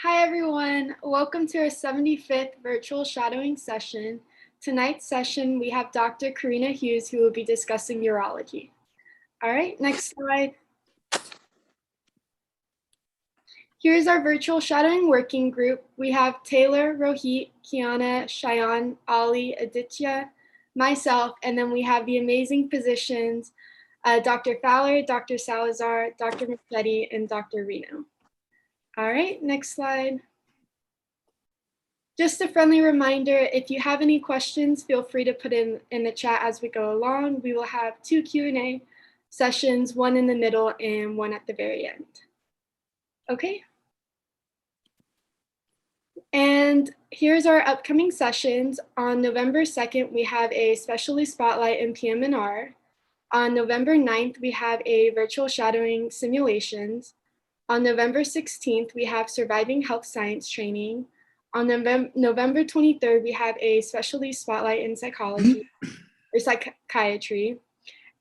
Hi everyone, welcome to our 75th virtual shadowing session. Tonight's session, we have Dr. Karina Hughes who will be discussing urology. All right, next slide. Here's our virtual shadowing working group. We have Taylor, Rohit, Kiana, Shayan, Ali, Aditya, myself, and then we have the amazing physicians, Dr. Fowler, Dr. Salazar, Dr. Machete, and Dr. Reno. All right, next slide. Just a friendly reminder, if you have any questions, feel free to put in the chat as we go along. We will have 2 Q&A sessions, one in the middle and one at the very end. Okay. And here's our upcoming sessions. On November 2nd, we have a specialty spotlight in PM&R. On November 9th, we have a virtual shadowing simulations. On November 16th, we have surviving health science training. On November 23rd, we have a specialty spotlight in psychology or psychiatry.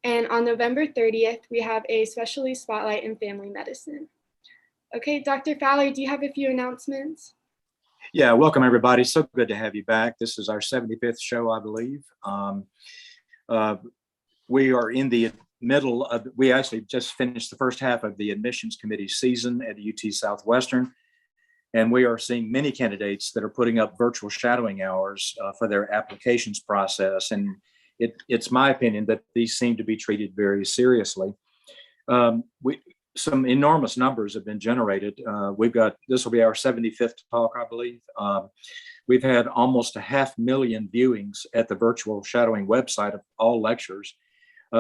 And on November 30th, we have a specialty spotlight in family medicine. Okay, Dr. Fowler, do you have a few announcements? Yeah, welcome everybody. So good to have you back. This is our 75th show, I believe. We are in the middle of, we actually just finished the first half of the admissions committee season at UT Southwestern. And we are seeing many candidates that are putting up virtual shadowing hours for their applications process. And it's my opinion that these seem to be treated very seriously. Some enormous numbers have been generated. This will be our 75th talk, I believe. We've had almost 500,000 viewings at the virtual shadowing website of all lectures,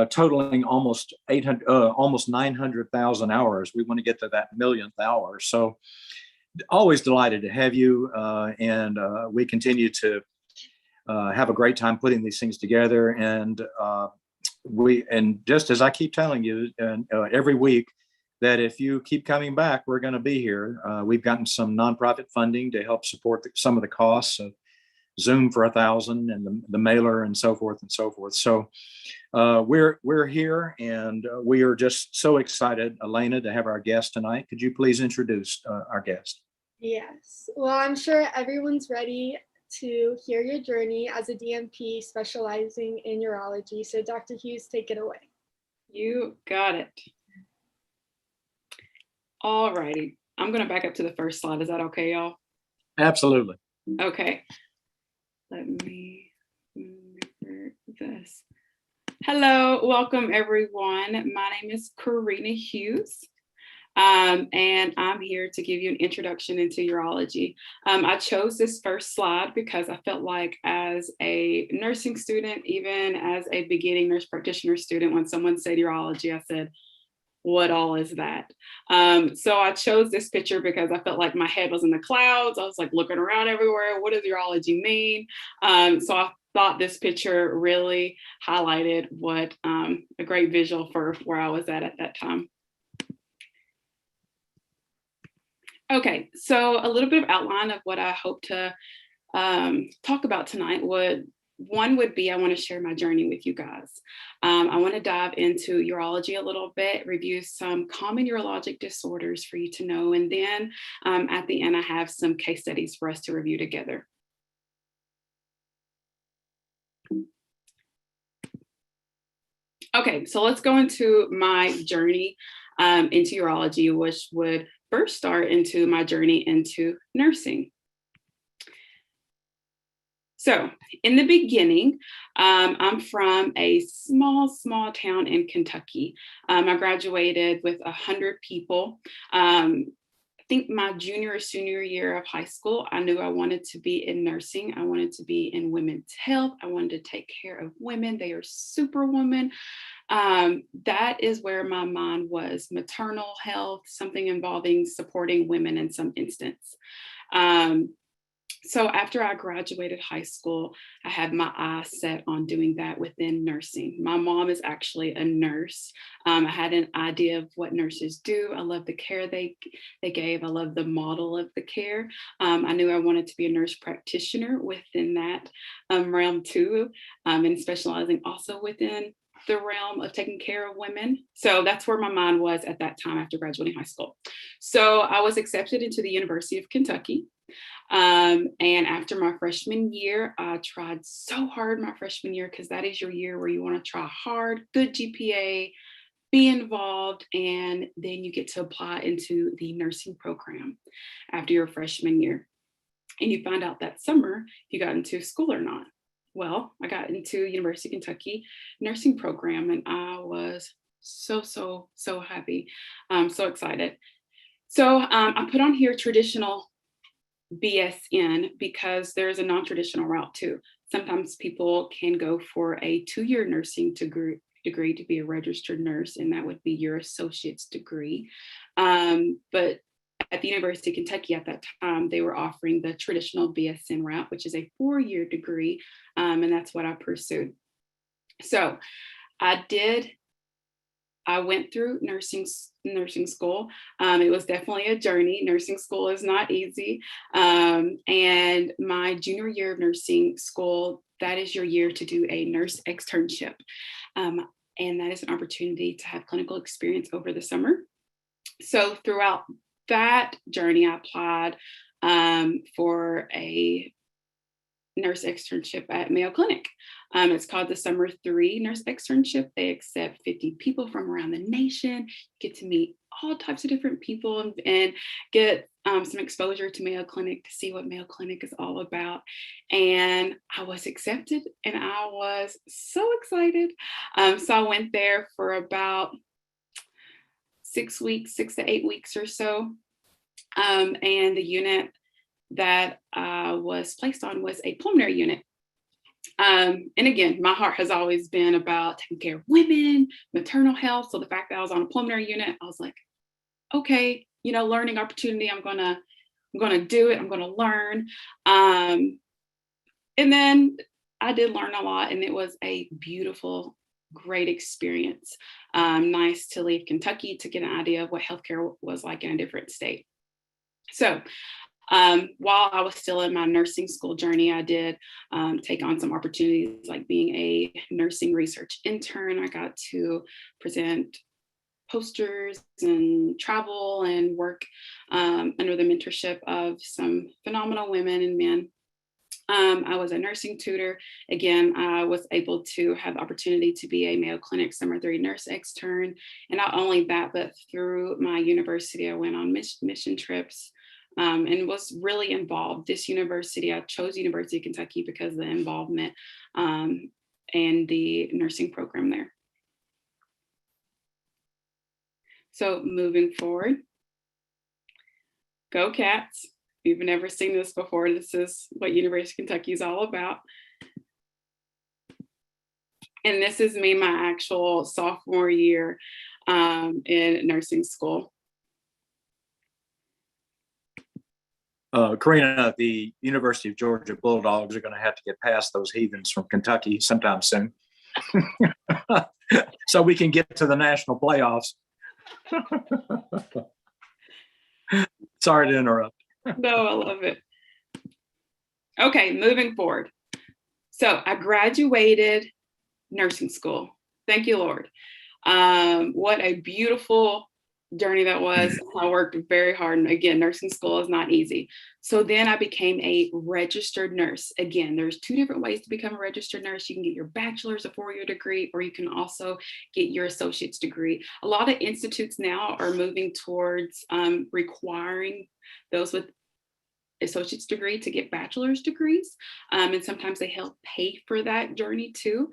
totaling almost 900,000 hours. We want to get to that millionth hour. So always delighted to have you, and we continue to have a great time putting these things together. And just as I keep telling you every week, that if you keep coming back, we're going to be here. We've gotten some nonprofit funding to help support some of the costs of Zoom for 1,000 and the mailer and so forth and so forth. So we're here, and we are just so excited, Elena, to have our guest tonight. Could you please introduce our guest? Yes, well, I'm sure everyone's ready to hear your journey as a DNP specializing in urology. So Dr. Hughes, take it away. You got it. All righty. I'm going to back up to the first slide. Is that okay, y'all? Absolutely. Okay. Let me remember this. Hello, welcome everyone. My name is Karina Hughes, and I'm here to give you an introduction into urology. I chose this first slide because I felt like as a nursing student, even as a beginning nurse practitioner student, when someone said urology, I said, what all is that? So I chose this picture because I felt like my head was in the clouds. I was like looking around everywhere. What does urology mean? So I thought this picture really highlighted what a great visual for where I was at that time. Okay, so a little bit of outline of what I hope to talk about tonight would be I want to share my journey with you guys. I want to dive into urology a little bit, review some common urologic disorders for you to know, and then at the end I have some case studies for us to review together. Okay, so let's go into my journey into urology, which would first start into my journey into nursing. So in the beginning, I'm from a small town in Kentucky. I graduated with 100 people. I think my junior or senior year of high school, I knew I wanted to be in nursing. I wanted to be in women's health. I wanted to take care of women. They are superwomen. That is where my mind was, maternal health, something involving supporting women in some instance. So after I graduated high school, I had my eyes set on doing that within nursing. My mom is actually a nurse. I had an idea of what nurses do. I love the care they gave. I love the model of the care. I knew I wanted to be a nurse practitioner within that realm too, and specializing also within the realm of taking care of women. So that's where my mind was at that time after graduating high school. So I was accepted into the University of Kentucky. And after my freshman year, I tried so hard my freshman year, because that is your year where you want to try hard, good GPA, be involved, and then you get to apply into the nursing program after your freshman year. And you find out that summer if you got into school or not. Well, I got into University of Kentucky nursing program, and I was so happy. So excited. So I put on here traditional BSN because there's a non-traditional route too. Sometimes people can go for a 2-year nursing degree to be a registered nurse, and that would be your associate's degree. But at the University of Kentucky at that time, they were offering the traditional BSN route, which is a 4-year degree, and that's what I pursued. So I went through nursing school. It was definitely a journey. Nursing school is not easy. And my junior year of nursing school, that is your year to do a nurse externship. And that is an opportunity to have clinical experience over the summer. So throughout that journey, I applied for a nurse externship at Mayo Clinic. It's called the Summer 3 Nurse Externship. They accept 50 people from around the nation, get to meet all types of different people and get some exposure to Mayo Clinic to see what Mayo Clinic is all about. And I was accepted and I was so excited. So I went there for about 6 to 8 weeks or so. And the unit that I was placed on was a pulmonary unit. And again, my heart has always been about taking care of women, maternal health. So the fact that I was on a pulmonary unit, I was like, okay, learning opportunity. I'm gonna do it. I'm gonna learn. And then I did learn a lot, and it was a beautiful, great experience. Nice to leave Kentucky to get an idea of what healthcare was like in a different state. So while I was still in my nursing school journey, I did take on some opportunities like being a nursing research intern. I got to present posters and travel and work under the mentorship of some phenomenal women and men. I was a nursing tutor. Again, I was able to have the opportunity to be a Mayo Clinic Summer 3 nurse extern. And not only that, but through my university, I went on mission trips. And was really involved. This university, I chose University of Kentucky because of the involvement and the nursing program there. So moving forward, go Cats. If you've never seen this before, this is what University of Kentucky is all about. And this is me, my actual sophomore year in nursing school. Karina, the University of Georgia Bulldogs are going to have to get past those heathens from Kentucky sometime soon. So we can get to the national playoffs. Sorry to interrupt. No, I love it. Okay, moving forward. So I graduated nursing school. Thank you, Lord. What a beautiful journey that was. I worked very hard. And again, nursing school is not easy. So then I became a registered nurse. Again, there's 2 different ways to become a registered nurse. You can get your bachelor's, a 4-year degree, or you can also get your associate's degree. A lot of institutes now are moving towards requiring those with associate's degree to get bachelor's degrees. And sometimes they help pay for that journey too.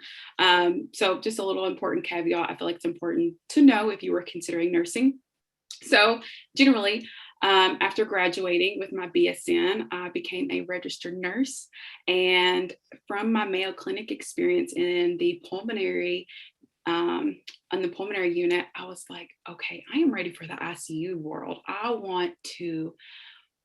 So just a little important caveat. I feel like it's important to know if you were considering nursing. So generally, after graduating with my BSN, I became a registered nurse. And from my Mayo Clinic experience in the pulmonary unit, I was like, okay, I am ready for the ICU world. I want to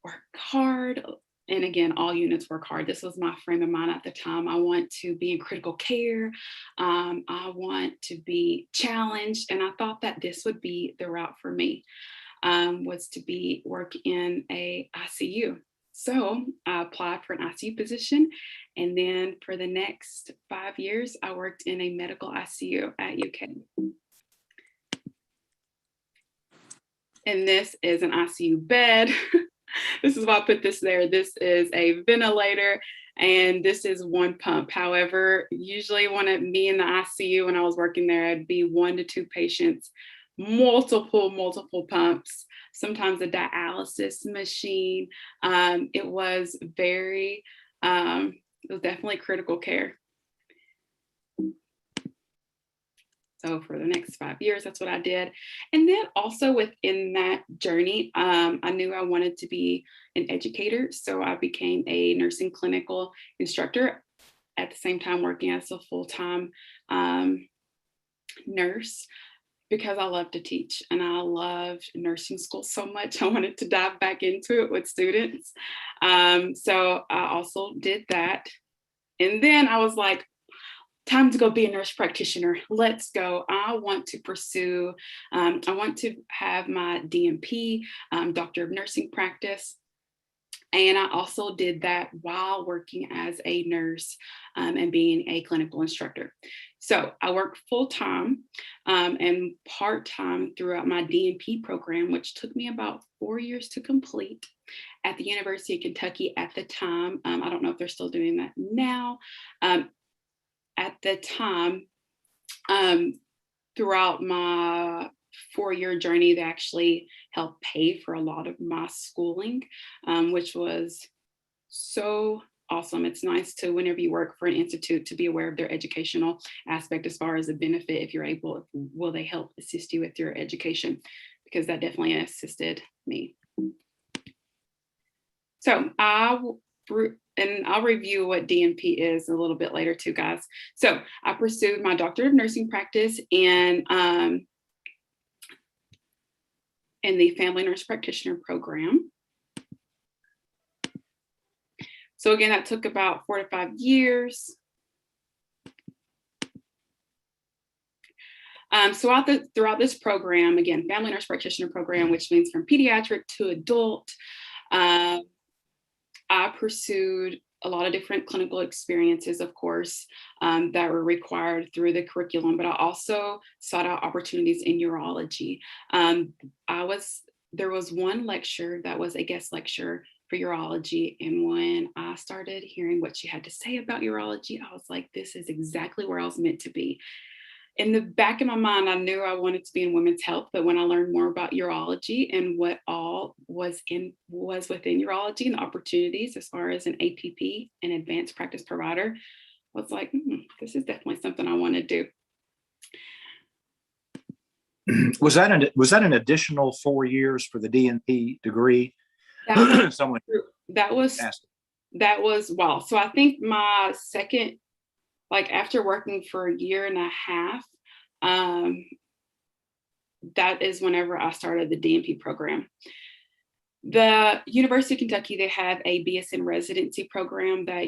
work hard. And again, all units work hard. This was my frame of mind at the time. I want to be in critical care. I want to be challenged. And I thought that this would be the route for me, was to work in a ICU. So I applied for an ICU position And then for the next 5 years, I worked in a medical ICU at UK. And this is an ICU bed. This is why I put this there. This is a ventilator, and this is one pump. However, usually when me in the ICU, when I was working there, I'd be 1 to 2 patients, multiple pumps, sometimes a dialysis machine. It was definitely critical care. So for the next 5 years, that's what I did. And then also within that journey, I knew I wanted to be an educator. So I became a nursing clinical instructor, at the same time working as a full-time nurse, because I love to teach and I loved nursing school so much. I wanted to dive back into it with students. So I also did that. And then I was like, time to go be a nurse practitioner. Let's go. I want to pursue, I want to have my DNP, Doctor of Nursing practice. And I also did that while working as a nurse and being a clinical instructor. So I worked full-time and part-time throughout my DNP program, which took me about 4 years to complete at the University of Kentucky at the time. I don't know if they're still doing that now. At the time, throughout my 4-year journey, they actually helped pay for a lot of my schooling, which was so awesome. It's nice to, whenever you work for an institute, to be aware of their educational aspect as far as a benefit. If you're able, will they help assist you with your education? Because that definitely assisted me. So and I'll review what DNP is a little bit later too, guys. So I pursued my Doctor of Nursing practice in the Family Nurse Practitioner program. So again, that took about 4 to 5 years. So throughout this program, again, Family Nurse Practitioner program, which means from pediatric to adult, I pursued a lot of different clinical experiences, of course, that were required through the curriculum, but I also sought out opportunities in urology. There was one lecture that was a guest lecture for urology, and when I started hearing what she had to say about urology, I was like, this is exactly where I was meant to be. In the back of my mind, I knew I wanted to be in women's health, but when I learned more about urology and what all was within urology and the opportunities as far as an APP, an advanced practice provider, I was like, this is definitely something I want to do. Was that an additional 4 years for the DNP degree? That was wow. So I think my second, like after working for a year and a half, that is whenever I started the DNP program. The University of Kentucky, they have a BSN residency program that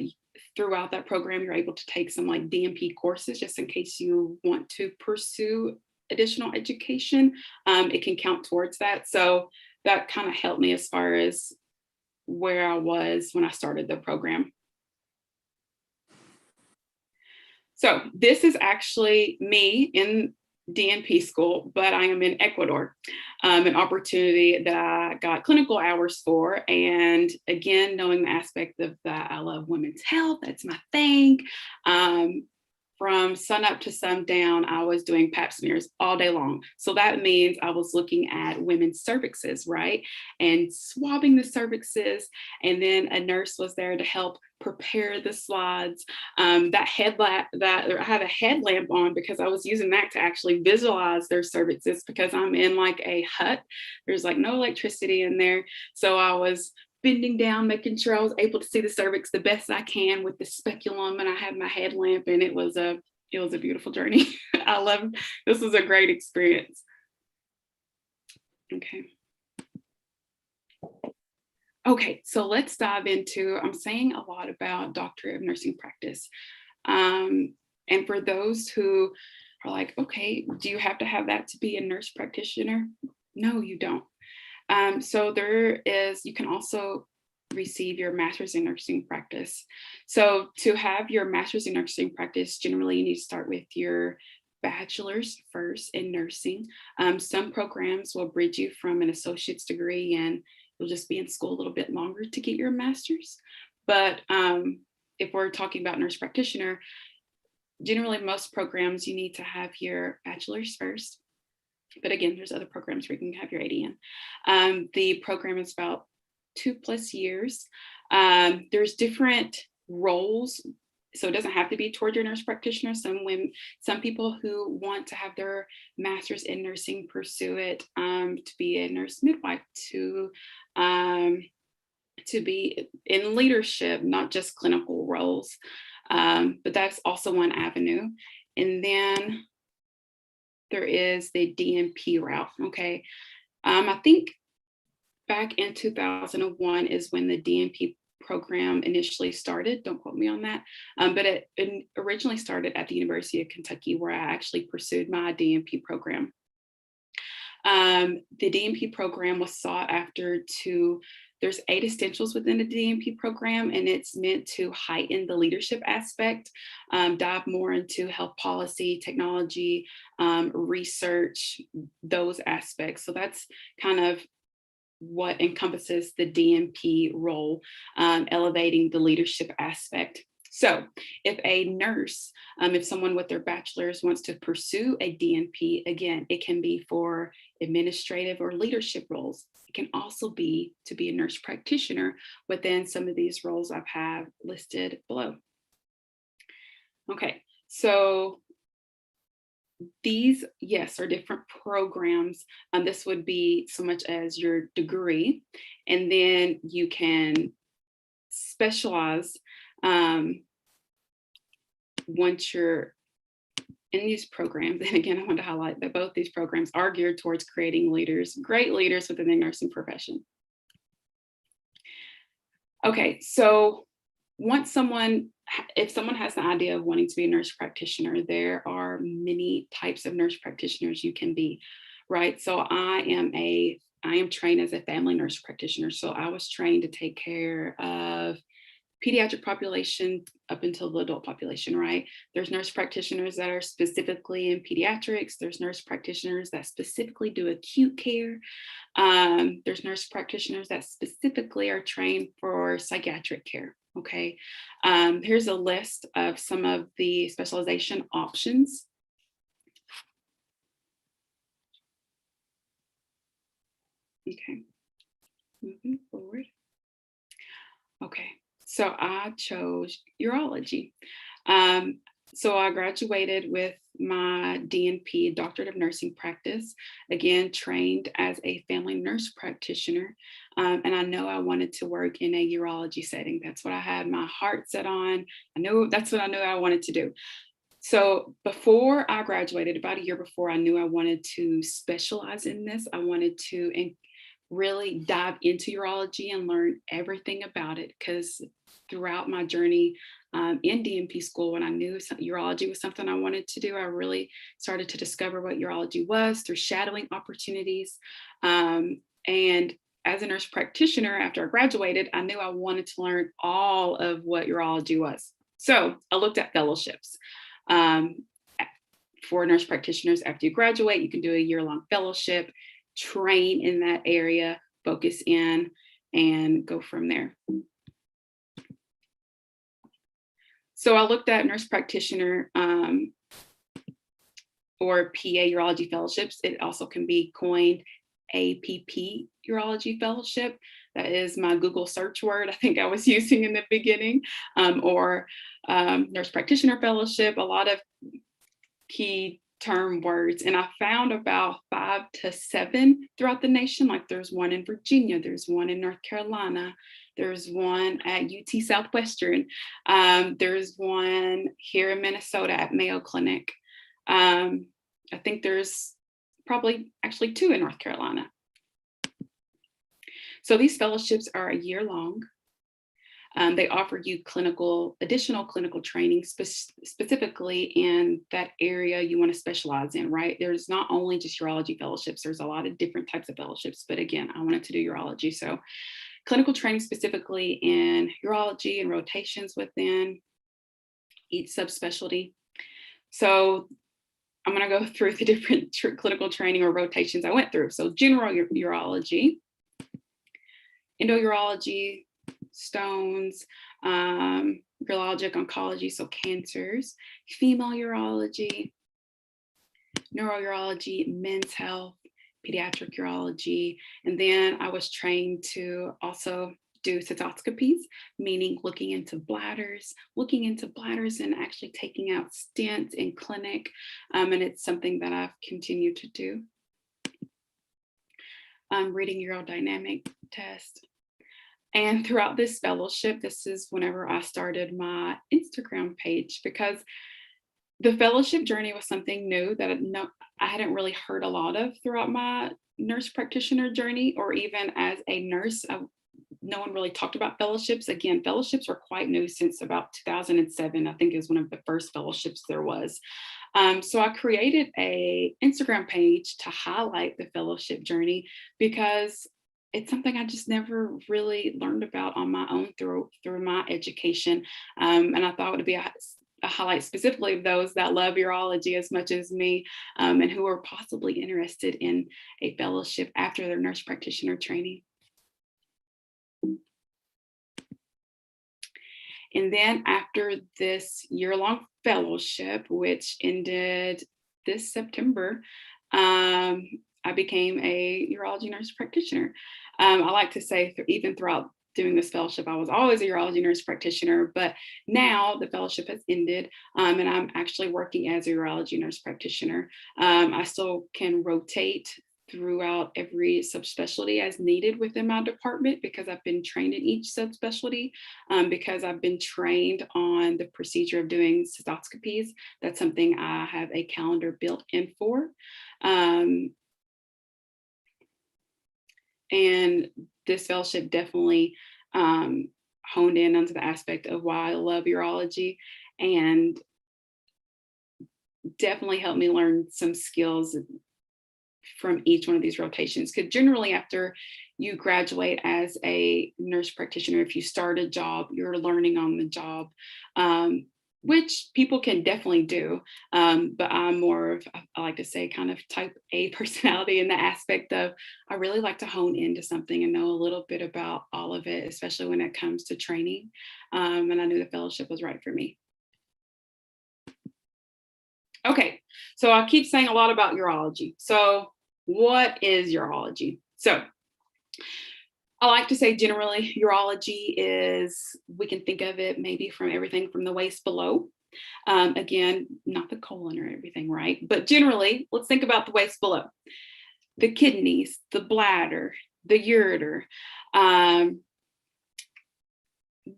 throughout that program, you're able to take some like DNP courses just in case you want to pursue additional education. It can count towards that. So that kind of helped me as far as where I was when I started the program. So this is actually me in DNP school, but I am in Ecuador, an opportunity that I got clinical hours for. And again, knowing the aspect of that, I love women's health, that's my thing. From sun up to sundown, I was doing pap smears all day long. So that means I was looking at women's cervixes, right? And swabbing the cervixes. And then a nurse was there to help prepare the slides. I have a headlamp on because I was using that to actually visualize their cervixes because I'm in like a hut. There's like no electricity in there. So I was bending down, making sure I was able to see the cervix the best I can with the speculum, and I had my headlamp, and it was a beautiful journey. This was a great experience. Okay, so let's dive into, I'm saying a lot about Doctor of Nursing practice. And for those who are like, okay, do you have to have that to be a nurse practitioner? No, you don't. So you can also receive your master's in nursing practice. So to have your master's in nursing practice, generally you need to start with your bachelor's first in nursing. Some programs will bridge you from an associate's degree and you'll just be in school a little bit longer to get your master's. But if we're talking about nurse practitioner, generally most programs you need to have your bachelor's first. But again, there's other programs where you can have your ADN. The program is about 2+ years. There's different roles, so it doesn't have to be toward your nurse practitioner. Some people who want to have their master's in nursing pursue it to be a nurse midwife, to be in leadership, not just clinical roles. But that's also one avenue. And then there is the DNP route. Okay. I think back in 2001 is when the DNP program initially started. Don't quote me on that. But it originally started at the University of Kentucky, where I actually pursued my DNP program. The DNP program was sought after there's 8 essentials within the DNP program, and it's meant to heighten the leadership aspect, dive more into health policy, technology, research, those aspects. So that's kind of what encompasses the DNP role, elevating the leadership aspect. So if a nurse, if someone with their bachelor's wants to pursue a DNP, again, it can be for administrative or leadership roles. It can also be to be a nurse practitioner within some of these roles I've have listed below. Okay, so these, yes, are different programs. This would be so much as your degree, and then you can specialize once you're in these programs. And again, I want to highlight that both these programs are geared towards creating leaders, great leaders within the nursing profession. Okay, so if someone has an idea of wanting to be a nurse practitioner, there are many types of nurse practitioners you can be, right? So I am trained as a family nurse practitioner. So I was trained to take care of pediatric population up until the adult population, right? There's nurse practitioners that are specifically in pediatrics. There's nurse practitioners that specifically do acute care. There's nurse practitioners that specifically are trained for psychiatric care, okay? Here's a list of some of the specialization options. Okay, moving forward. Okay. So I chose urology. So I graduated with my DNP, Doctorate of Nursing Practice, again, trained as a family nurse practitioner. And I know I wanted to work in a urology setting. That's what I had my heart set on. That's what I knew I wanted to do. So before I graduated, about a year before, I knew I wanted to specialize in this. I wanted to really dive into urology and learn everything about it, because throughout my journey in DNP school, when I knew urology was something I wanted to do, I really started to discover what urology was through shadowing opportunities. And as a nurse practitioner, after I graduated, I knew I wanted to learn all of what urology was. So I looked at fellowships. For nurse practitioners, after you graduate, you can do a year-long fellowship, train in that area, focus in, and go from there. So I looked at nurse practitioner or PA urology fellowships. It also can be coined APP urology fellowship. That is my Google search word I think I was using in the beginning, or nurse practitioner fellowship, a lot of key term words. And I found about 5 to 7 throughout the nation. Like there's one in Virginia, there's one in North Carolina, there's one at UT Southwestern, there's one here in Minnesota at Mayo Clinic. I think there's probably actually 2 in North Carolina. So these fellowships are a year long. They offer you additional clinical training specifically in that area you want to specialize in, right? There's not only just urology fellowships, there's a lot of different types of fellowships, but again, I wanted to do urology. So clinical training specifically in urology and rotations within each subspecialty. So I'm going to go through the different clinical training or rotations I went through. So general urology, endourology, stones, urologic oncology, so cancers, female urology, neurourology, men's health, pediatric urology, and then I was trained to also do cystoscopies, meaning looking into bladders and actually taking out stents in clinic, and it's something that I've continued to do. Reading urodynamic test. And throughout this fellowship, this is whenever I started my Instagram page, because the fellowship journey was something new that I hadn't really heard a lot of throughout my nurse practitioner journey, or even as a nurse. No one really talked about fellowships. Again, fellowships were quite new since about 2007, I think is one of the first fellowships there was. So I created a Instagram page to highlight the fellowship journey, because it's something I just never really learned about on my own through my education. And I thought it would be a highlight specifically of those that love urology as much as me, and who are possibly interested in a fellowship after their nurse practitioner training. And then after this year-long fellowship, which ended this September, I became a urology nurse practitioner. I like to say even throughout doing this fellowship, I was always a urology nurse practitioner, but now the fellowship has ended, and I'm actually working as a urology nurse practitioner. I still can rotate throughout every subspecialty as needed within my department, because I've been trained in each subspecialty, because I've been trained on the procedure of doing cystoscopies. That's something I have a calendar built in for. And this fellowship definitely honed in onto the aspect of why I love urology, and definitely helped me learn some skills from each one of these rotations. Because generally after you graduate as a nurse practitioner, if you start a job, you're learning on the job, which people can definitely do. But I'm more of, I like to say, kind of type A personality in the aspect of, I really like to hone into something and know a little bit about all of it, especially when it comes to training. And I knew the fellowship was right for me. Okay, so I keep saying a lot about urology. So what is urology? So I like to say generally urology is, we can think of it maybe from everything from the waist below. Again, not the colon or everything, right? But generally, let's think about the waist below. The kidneys, the bladder, the ureter.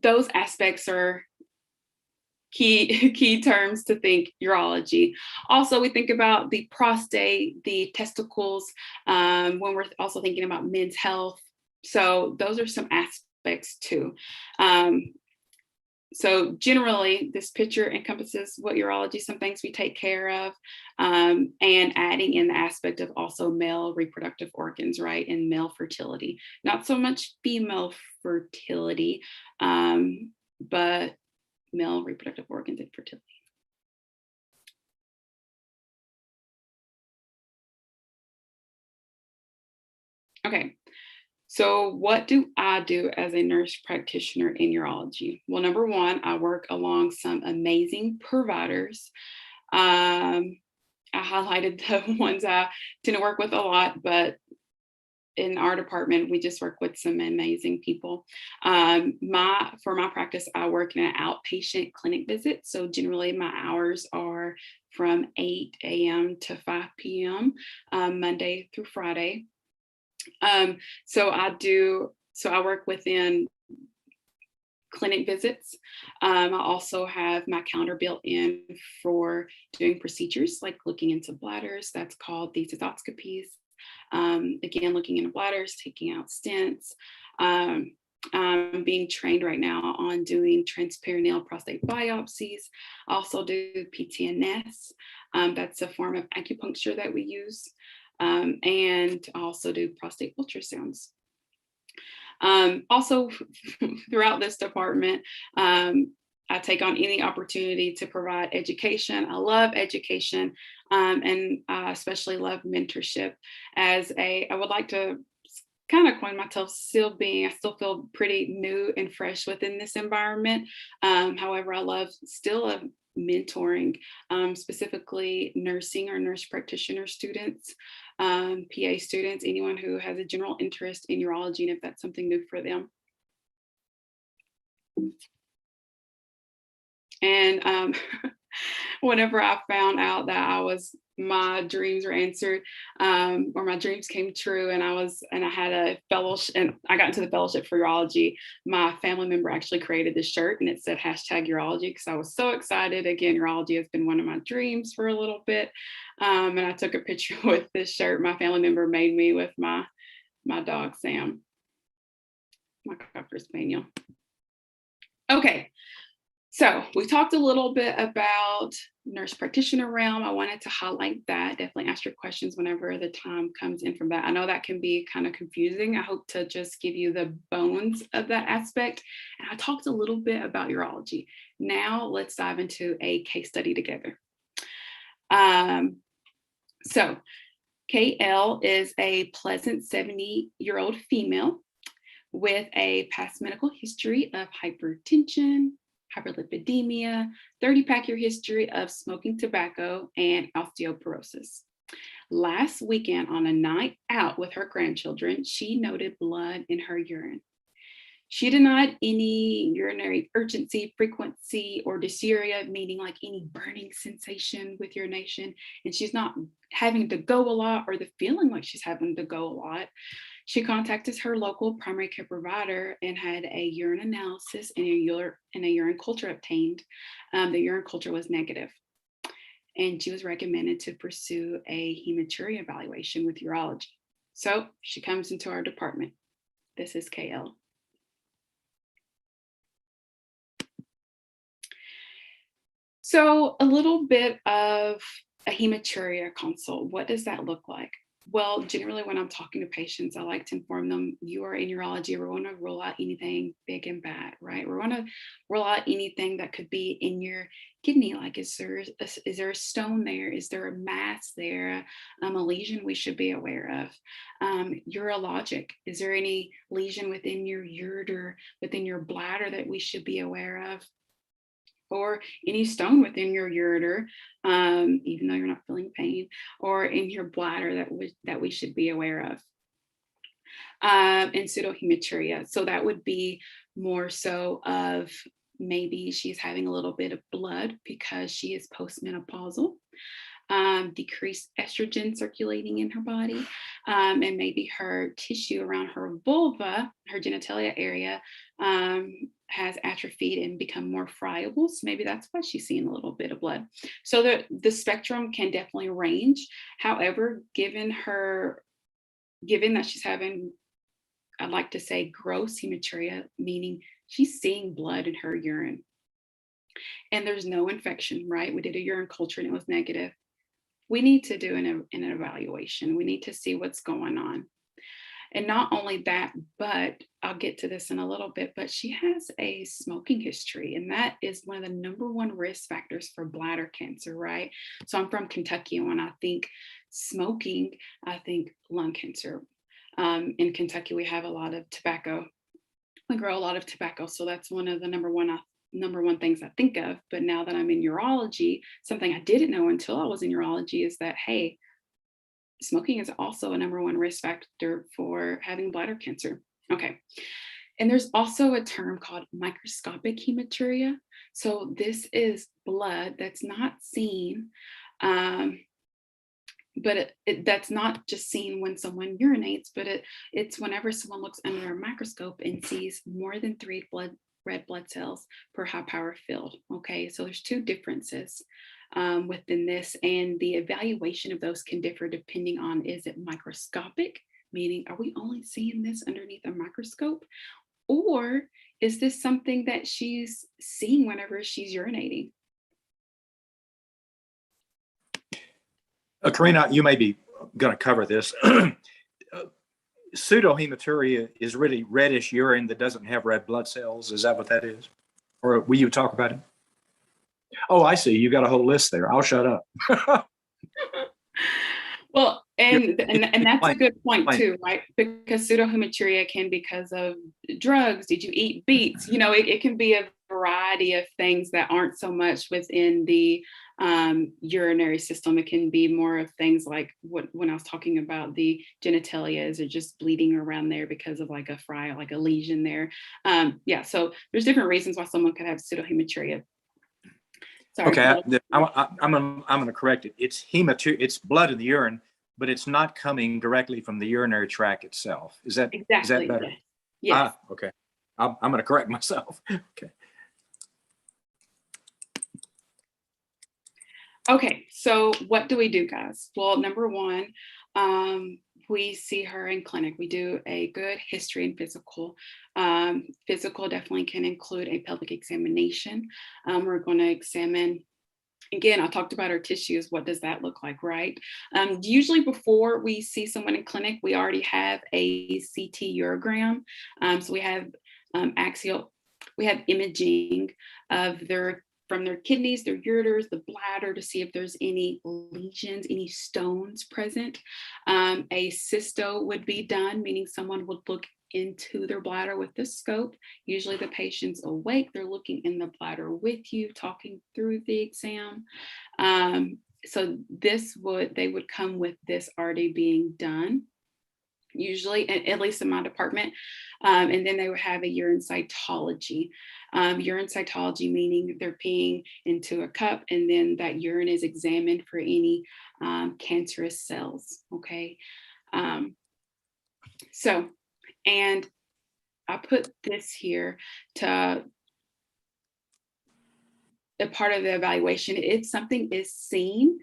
Those aspects are key terms to think urology. Also, we think about the prostate, the testicles, when we're also thinking about men's health. So those are some aspects too. So generally, this picture encompasses what urology, some things we take care of, and adding in the aspect of also male reproductive organs, right, and male fertility. Not so much female fertility, but male reproductive organs and fertility. Okay, so what do I do as a nurse practitioner in urology? Well, number one, I work along some amazing providers. I highlighted the ones I tend to work with a lot, but in our department, we just work with some amazing people. For my practice, I work in an outpatient clinic visit. So generally my hours are from 8 a.m. to 5 p.m. Monday through Friday. So I work within clinic visits. I also have my calendar built in for doing procedures like looking into bladders. That's called the cystoscopies. Again, looking into bladders, taking out stents. I'm being trained right now on doing transperineal prostate biopsies. I also do PTNS. That's a form of acupuncture that we use. And I also do prostate ultrasounds. Also, throughout this department, I take on any opportunity to provide education. I love education, and I especially love mentorship. I would like to kind of coin myself I still feel pretty new and fresh within this environment. However, I love mentoring, specifically nursing or nurse practitioner students, PA students, anyone who has a general interest in urology, and if that's something new for them. And whenever I found out that my dreams were answered, or my dreams came true, and I had a fellowship, and I got into the fellowship for urology, my family member actually created this shirt, and it said #urology, because I was so excited. Again, urology has been one of my dreams for a little bit. And I took a picture with this shirt my family member made me with my dog, Sam, my Cocker Spaniel. Okay. So we talked a little bit about nurse practitioner realm. I wanted to highlight that. Definitely ask your questions whenever the time comes in from that. I know that can be kind of confusing. I hope to just give you the bones of that aspect. And I talked a little bit about urology. Now let's dive into a case study together. So KL is a pleasant 70-year-old female with a past medical history of hypertension, hyperlipidemia, 30-pack year history of smoking tobacco, and osteoporosis. Last weekend, on a night out with her grandchildren, she noted blood in her urine. She denied any urinary urgency, frequency, or dysuria, meaning like any burning sensation with urination, and she's not having to go a lot or the feeling like she's having to go a lot. She contacted her local primary care provider and had a urine analysis and a urine culture obtained. The urine culture was negative, and she was recommended to pursue a hematuria evaluation with urology. So she comes into our department. This is KL. So a little bit of a hematuria console. What does that look like? Well, generally when I'm talking to patients, I like to inform them, you are in urology, we're going to rule out anything big and bad, right? We're going to rule out anything that could be in your kidney, like is there a stone there? Is there a mass there? A lesion we should be aware of? Urologic, is there any lesion within your ureter, within your bladder that we should be aware of? Or any stone within your ureter, even though you're not feeling pain, or in your bladder that we should be aware of. And pseudohematuria. So that would be more so of maybe she's having a little bit of blood because she is postmenopausal. Decreased estrogen circulating in her body, and maybe her tissue around her vulva, her genitalia area, has atrophied and become more friable. So maybe that's why she's seeing a little bit of blood. So the spectrum can definitely range. However, given that she's having, I'd like to say, gross hematuria, meaning she's seeing blood in her urine, and there's no infection, right? We did a urine culture and it was negative. We need to do an evaluation. We need to see what's going on. And not only that, but I'll get to this in a little bit, but she has a smoking history, and that is one of the #1 risk factors for bladder cancer, right? So I'm from Kentucky, and when I think smoking, I think lung cancer. In Kentucky, we have a lot of tobacco. We grow a lot of tobacco, so that's one of the number one things I think of. But now that I'm in urology, something I didn't know until I was in urology is that, hey, smoking is also a #1 risk factor for having bladder cancer. Okay. And there's also a term called microscopic hematuria. So this is blood that's not seen, but that's not just seen when someone urinates, but it's whenever someone looks under a microscope and sees more than 3 red blood cells per high power field. Okay, so there's 2 differences within this, and the evaluation of those can differ depending on, is it microscopic, meaning are we only seeing this underneath a microscope, or is this something that she's seeing whenever she's urinating? Karina, you may be going to cover this. pseudohematuria is really reddish urine that doesn't have red blood cells. Is that what that is? Or will you talk about it? Oh, I see. You got a whole list there. I'll shut up. Well, and that's a good point too, right? Because pseudohematuria can be because of drugs. Did you eat beets? You know, it can be a variety of things that aren't so much within the urinary system. It can be more of things like when I was talking about the genitalias or just bleeding around there because of like a fry, like a lesion there. Yeah, so there's different reasons why someone could have pseudohematuria. Sorry. Okay, I'm gonna correct it. It's hematuria. It's blood in the urine, but it's not coming directly from the urinary tract itself. Is that exactly, is that better? Yes. Okay. I'm gonna correct myself. Okay. Okay, so what do we do, guys? Well, number one, we see her in clinic. We do a good history and physical. Physical definitely can include a pelvic examination. We're going to examine, again, I talked about our tissues. What does that look like, right? Usually before we see someone in clinic, we already have a CT urogram. So we have axial, we have imaging of from their kidneys, their ureters, the bladder to see if there's any lesions, any stones present. A cysto would be done, meaning someone would look into their bladder with the scope. Usually the patient's awake, they're looking in the bladder with you, talking through the exam. So they would come with this already being done, usually, at least in my department. And then they would have a urine cytology. Urine cytology meaning they're peeing into a cup and then that urine is examined for any cancerous cells, okay? So, and I put this here to a part of the evaluation. If something is seen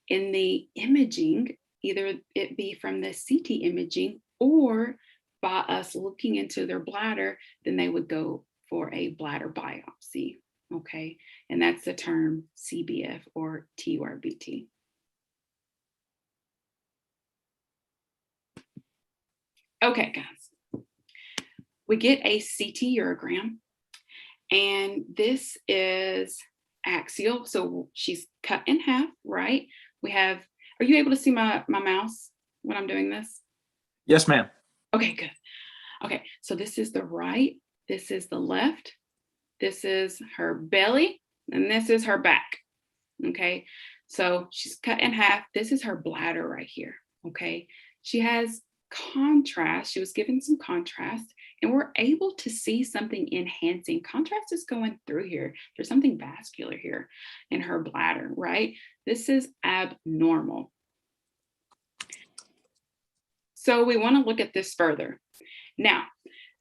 in the imaging, either it be from the CT imaging or by us looking into their bladder, then they would go for a bladder biopsy, okay? And that's the term CBF or TURBT. Okay, guys, we get a CT urogram, and this is axial, so she's cut in half, right? We have, are you able to see my mouse when I'm doing this? Yes, ma'am. Okay, good. Okay, so this is the right, this is the left, this is her belly, and this is her back. Okay, so she's cut in half. This is her bladder right here. Okay, she has contrast. She was given some contrast, and we're able to see something enhancing. Contrast is going through here. There's something vascular here in her bladder, right? This is abnormal. So we want to look at this further. Now,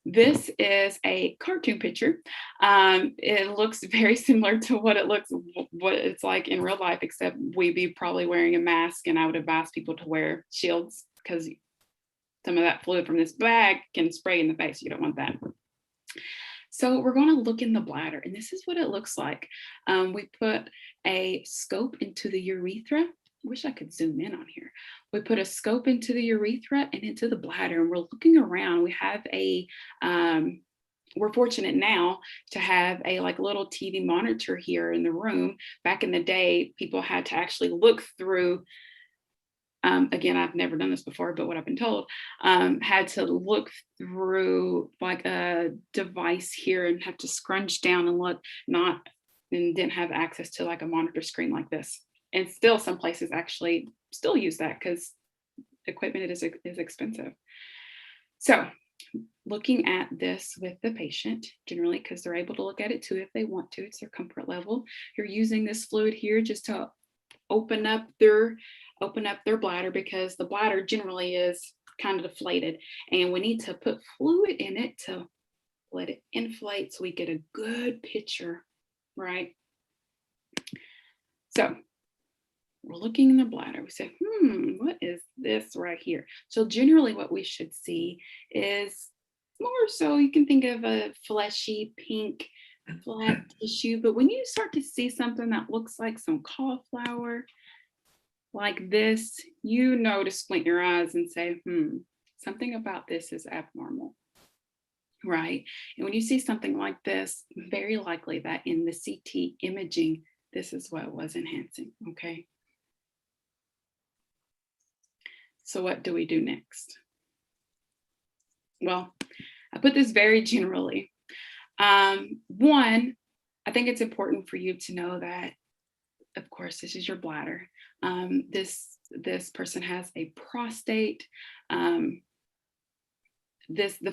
this is a cartoon picture. It looks very similar to what it's like in real life, except we'd be probably wearing a mask, and I would advise people to wear shields because some of that fluid from this bag can spray in the face. You don't want that. So we're going to look in the bladder, and this is what it looks like. We put a scope into the urethra. Wish I could zoom in on here. We put a scope into the urethra and into the bladder, and we're looking around. We have we're fortunate now to have a like little TV monitor here in the room. Back in the day, people had to actually look through, again, I've never done this before, but what I've been told, had to look through like a device here and have to scrunch down and look, and didn't have access to like a monitor screen like this. And still some places actually still use that because equipment is expensive. So looking at this with the patient, generally, because they're able to look at it too if they want to, it's their comfort level. You're using this fluid here just to open up their bladder, because the bladder generally is kind of deflated, and we need to put fluid in it to let it inflate so we get a good picture, right? So we're looking in the bladder. We say, what is this right here? So generally what we should see is more so you can think of a fleshy pink flat tissue, but when you start to see something that looks like some cauliflower like this, you know to squint your eyes and say, something about this is abnormal, right? And when you see something like this, very likely that in the CT imaging, this is what was enhancing, okay? So what do we do next? Well, I put this very generally. One, I think it's important for you to know that, of course, this is your bladder. This person has a prostate. The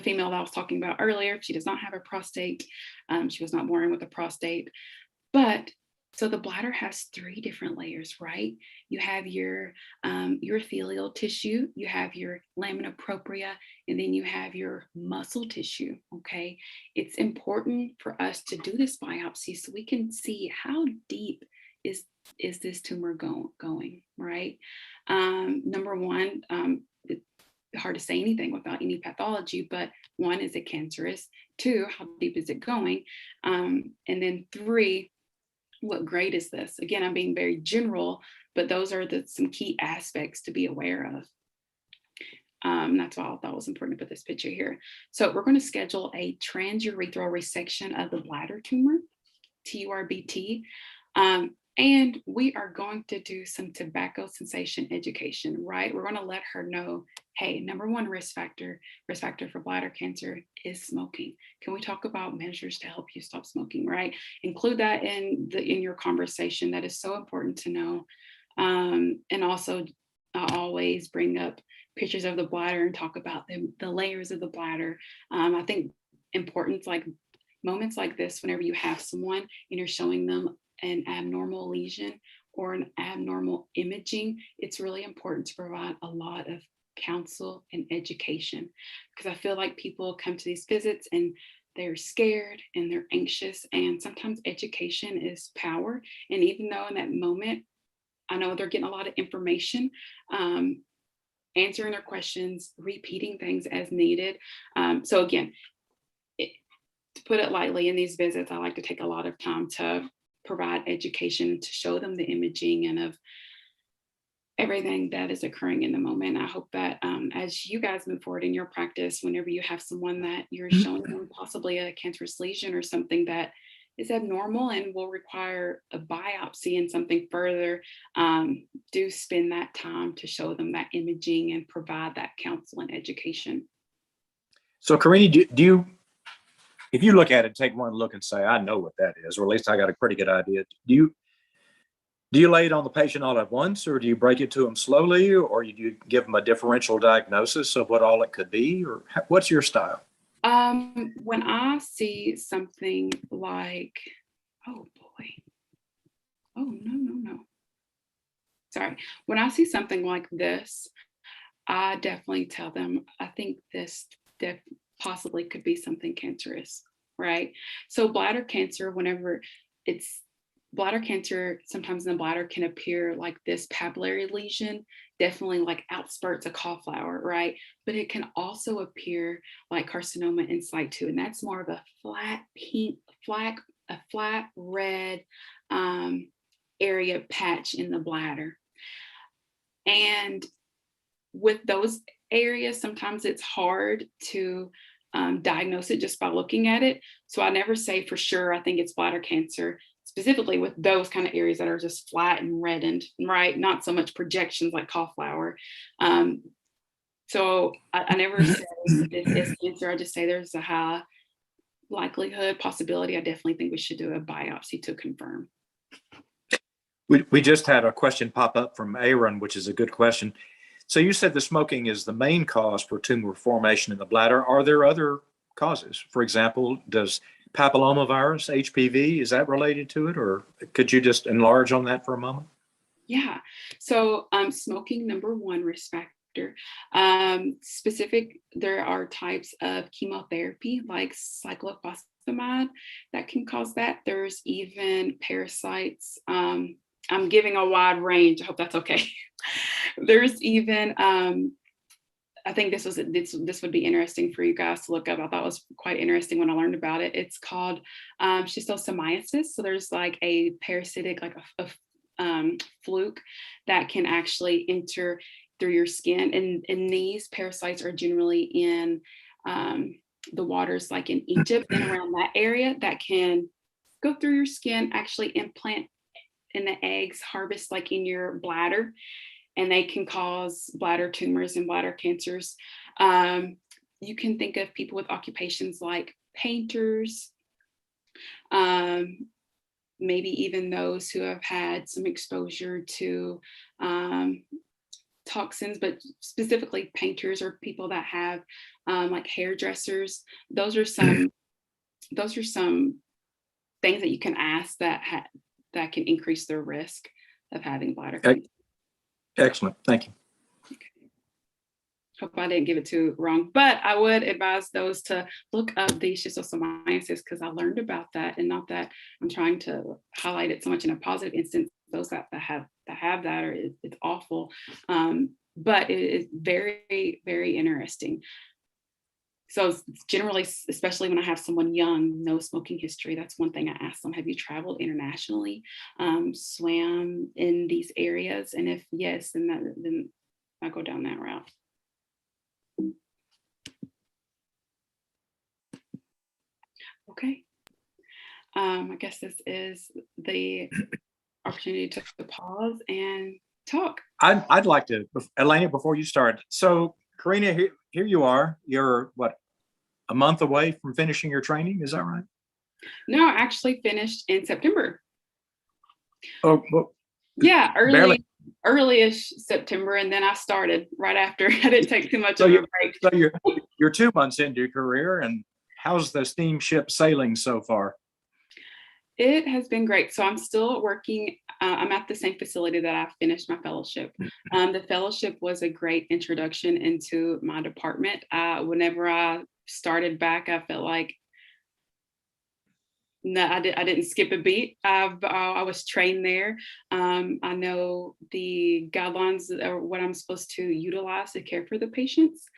female that I was talking about earlier, she does not have a prostate. She was not born with a prostate. But so the bladder has 3 different layers, right? You have your urothelial tissue, you have your lamina propria, and then you have your muscle tissue, okay? It's important for us to do this biopsy so we can see how deep is this tumor going, right? Number one, it's hard to say anything without any pathology, but 1, is it cancerous? 2, how deep is it going? And then 3, what grade is this? Again, I'm being very general, but those are some key aspects to be aware of. That's why I thought it was important to put this picture here. So we're going to schedule a transurethral resection of the bladder tumor, TURBT. And we are going to do some tobacco cessation education, right? We're going to let her know, hey, number 1 risk factor for bladder cancer is smoking. Can we talk about measures to help you stop smoking, right? Include that in your conversation. That is so important to know. And also, I always bring up pictures of the bladder and talk about the layers of the bladder. I think importance, like moments like this, whenever you have someone and you're showing them an abnormal lesion or an abnormal imaging, it's really important to provide a lot of counsel and education, because I feel like people come to these visits and they're scared and they're anxious, and sometimes education is power. And even though in that moment, I know they're getting a lot of information, answering their questions, repeating things as needed. So again, to put it lightly, in these visits, I like to take a lot of time to provide education, to show them the imaging and of everything that is occurring in the moment. I hope that as you guys move forward in your practice, whenever you have someone that you're showing them possibly a cancerous lesion or something that is abnormal and will require a biopsy and something further, do spend that time to show them that imaging and provide that counsel and education. So, Karina, do you, if you look at it, take one look and say, I know what that is, or at least I got a pretty good idea. Do you lay it on the patient all at once, or do you break it to them slowly, or do you give them a differential diagnosis of what all it could be, or what's your style? When I see something like, oh boy, oh no. Sorry. When I see something like this, I definitely tell them, I think this possibly could be something cancerous, right? So bladder cancer, bladder cancer, sometimes in the bladder can appear like this papillary lesion, definitely like outspurts of cauliflower, right? But it can also appear like carcinoma in situ, and that's more of a flat pink, flat red area patch in the bladder. And with those areas, sometimes it's hard to diagnose it just by looking at it. So I never say for sure I think it's bladder cancer, specifically with those kind of areas that are just flat and reddened, right? Not so much projections like cauliflower. So I never say it's cancer. I just say there's a high likelihood, possibility. I definitely think we should do a biopsy to confirm. We just had a question pop up from Aaron, which is a good question. So you said the smoking is the main cause for tumor formation in the bladder. Are there other causes? For example, does papillomavirus, HPV, is that related to it? Or could you just enlarge on that for a moment? Yeah. So smoking, number 1 risk factor. There are types of chemotherapy like cyclophosphamide that can cause that. There's even parasites. I'm giving a wide range. I hope that's okay. There's even, I think this would be interesting for you guys to look up. I thought it was quite interesting when I learned about it. It's called schistosomiasis. So there's like a parasitic, like a fluke that can actually enter through your skin. And these parasites are generally in the waters like in Egypt and around that area that can go through your skin, actually implant in the eggs, harvest like in your bladder, and they can cause bladder tumors and bladder cancers. You can think of people with occupations like painters, maybe even those who have had some exposure to toxins, but specifically painters or people that have like hairdressers. Those are some things that you can ask that can increase their risk of having bladder cancer. Excellent, thank you. Hope I didn't give it too wrong, but I would advise those to look up the schistosomiasis, because I learned about that, and not that I'm trying to highlight it so much in a positive instance. Those that have that, or it's awful, but it is very, very interesting. So generally, especially when I have someone young, no smoking history, that's one thing I ask them. Have you traveled internationally, swam in these areas? And if yes, then I go down that route. Okay. I guess this is the opportunity to pause and talk. I'd like to, Elena, before you start. So, Karina, here you are. You're what, a month away from finishing your training? Is that right? No, I actually finished in September. Oh, well, yeah, early-ish September, and then I started right after. I didn't take too much of a break. So you're 2 months into your career, and how's the steamship sailing so far? It has been great. So I'm still working. I'm at the same facility that I finished my fellowship. The fellowship was a great introduction into my department. Whenever I started back, I felt like, no, I didn't skip a beat. I was trained there. I know the guidelines or what I'm supposed to utilize to care for the patients.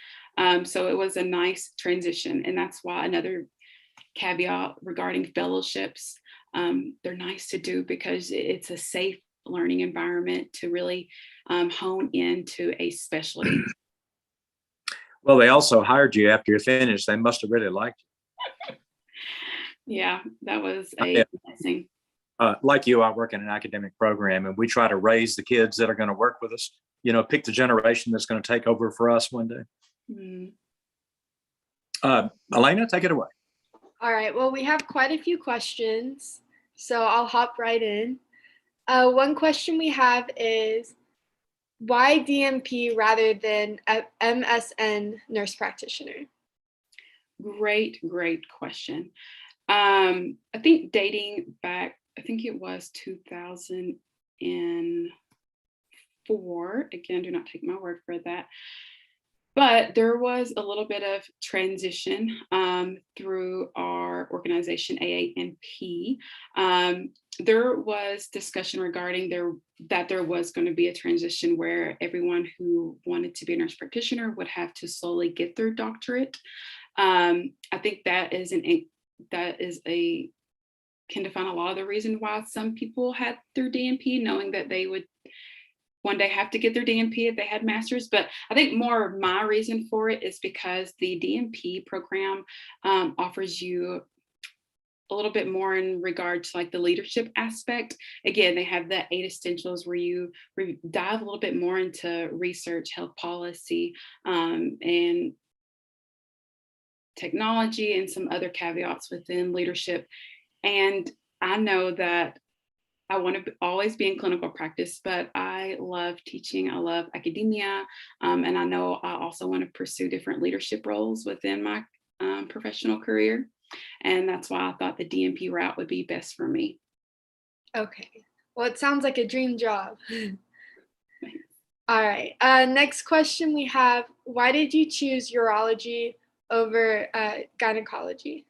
So it was a nice transition. And that's why another caveat regarding fellowships, they're nice to do because it's a safe learning environment to really hone into a specialty. Well, they also hired you after you finished. They must have really liked you. Yeah, that was a blessing. Like you, I work in an academic program, and we try to raise the kids that are going to work with us, pick the generation that's going to take over for us one day. Elena, take it away. All right, well, we have quite a few questions, so I'll hop right in. One question we have is, why DNP rather than MSN nurse practitioner? Great question. I think dating back, I think it was 2004. Again, do not take my word for that. But there was a little bit of transition through our organization, AANP. There was discussion regarding that there was going to be a transition where everyone who wanted to be a nurse practitioner would have to slowly get their doctorate. I think that can define a lot of the reason why some people had their DNP, knowing that they would one day have to get their DNP if they had masters. But I think more of my reason for it is because the DNP program offers you a little bit more in regard to like the leadership aspect. Again, they have the 8 essentials where you dive a little bit more into research, health policy, and technology, and some other caveats within leadership. And I know that I want to always be in clinical practice, but I love teaching. I love academia. And I know I also want to pursue different leadership roles within my professional career. And that's why I thought the DNP route would be best for me. Okay. Well, it sounds like a dream job. All right. Next question we have, why did you choose urology over gynecology?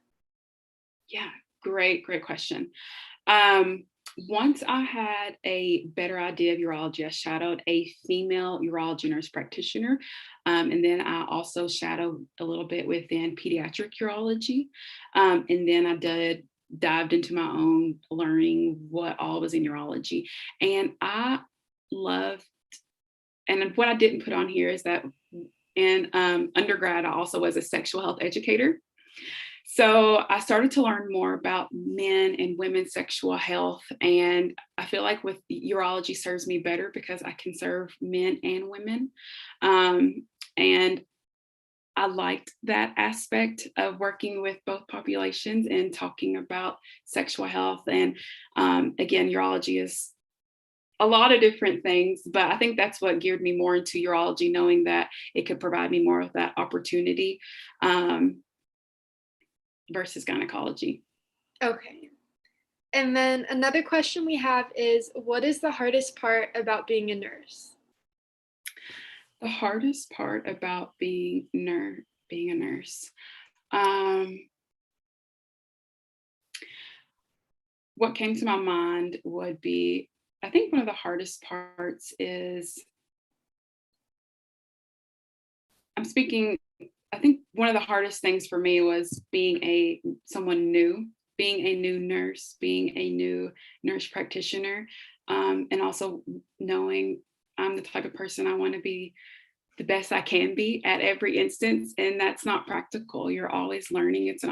Yeah, great question. Once I had a better idea of urology, I shadowed a female urology nurse practitioner. And then I also shadowed a little bit within pediatric urology. And then I dived into my own learning what all was in urology. And I loved and what I didn't put on here is that in undergrad, I also was a sexual health educator. So I started to learn more about men and women's sexual health. And I feel like with urology serves me better because I can serve men and women. And I liked that aspect of working with both populations and talking about sexual health. And again, urology is a lot of different things, but I think that's what geared me more into urology, knowing that it could provide me more of that opportunity versus gynecology. Okay. And then another question we have is, what is the hardest part about being a nurse? The hardest part about being a nurse. What came to my mind would be, I think one of the hardest parts is, I think one of the hardest things for me was being someone new, being a new nurse, being a new nurse practitioner, and also knowing I'm the type of person I want to be the best I can be at every instance, and that's not practical. You're always learning. It's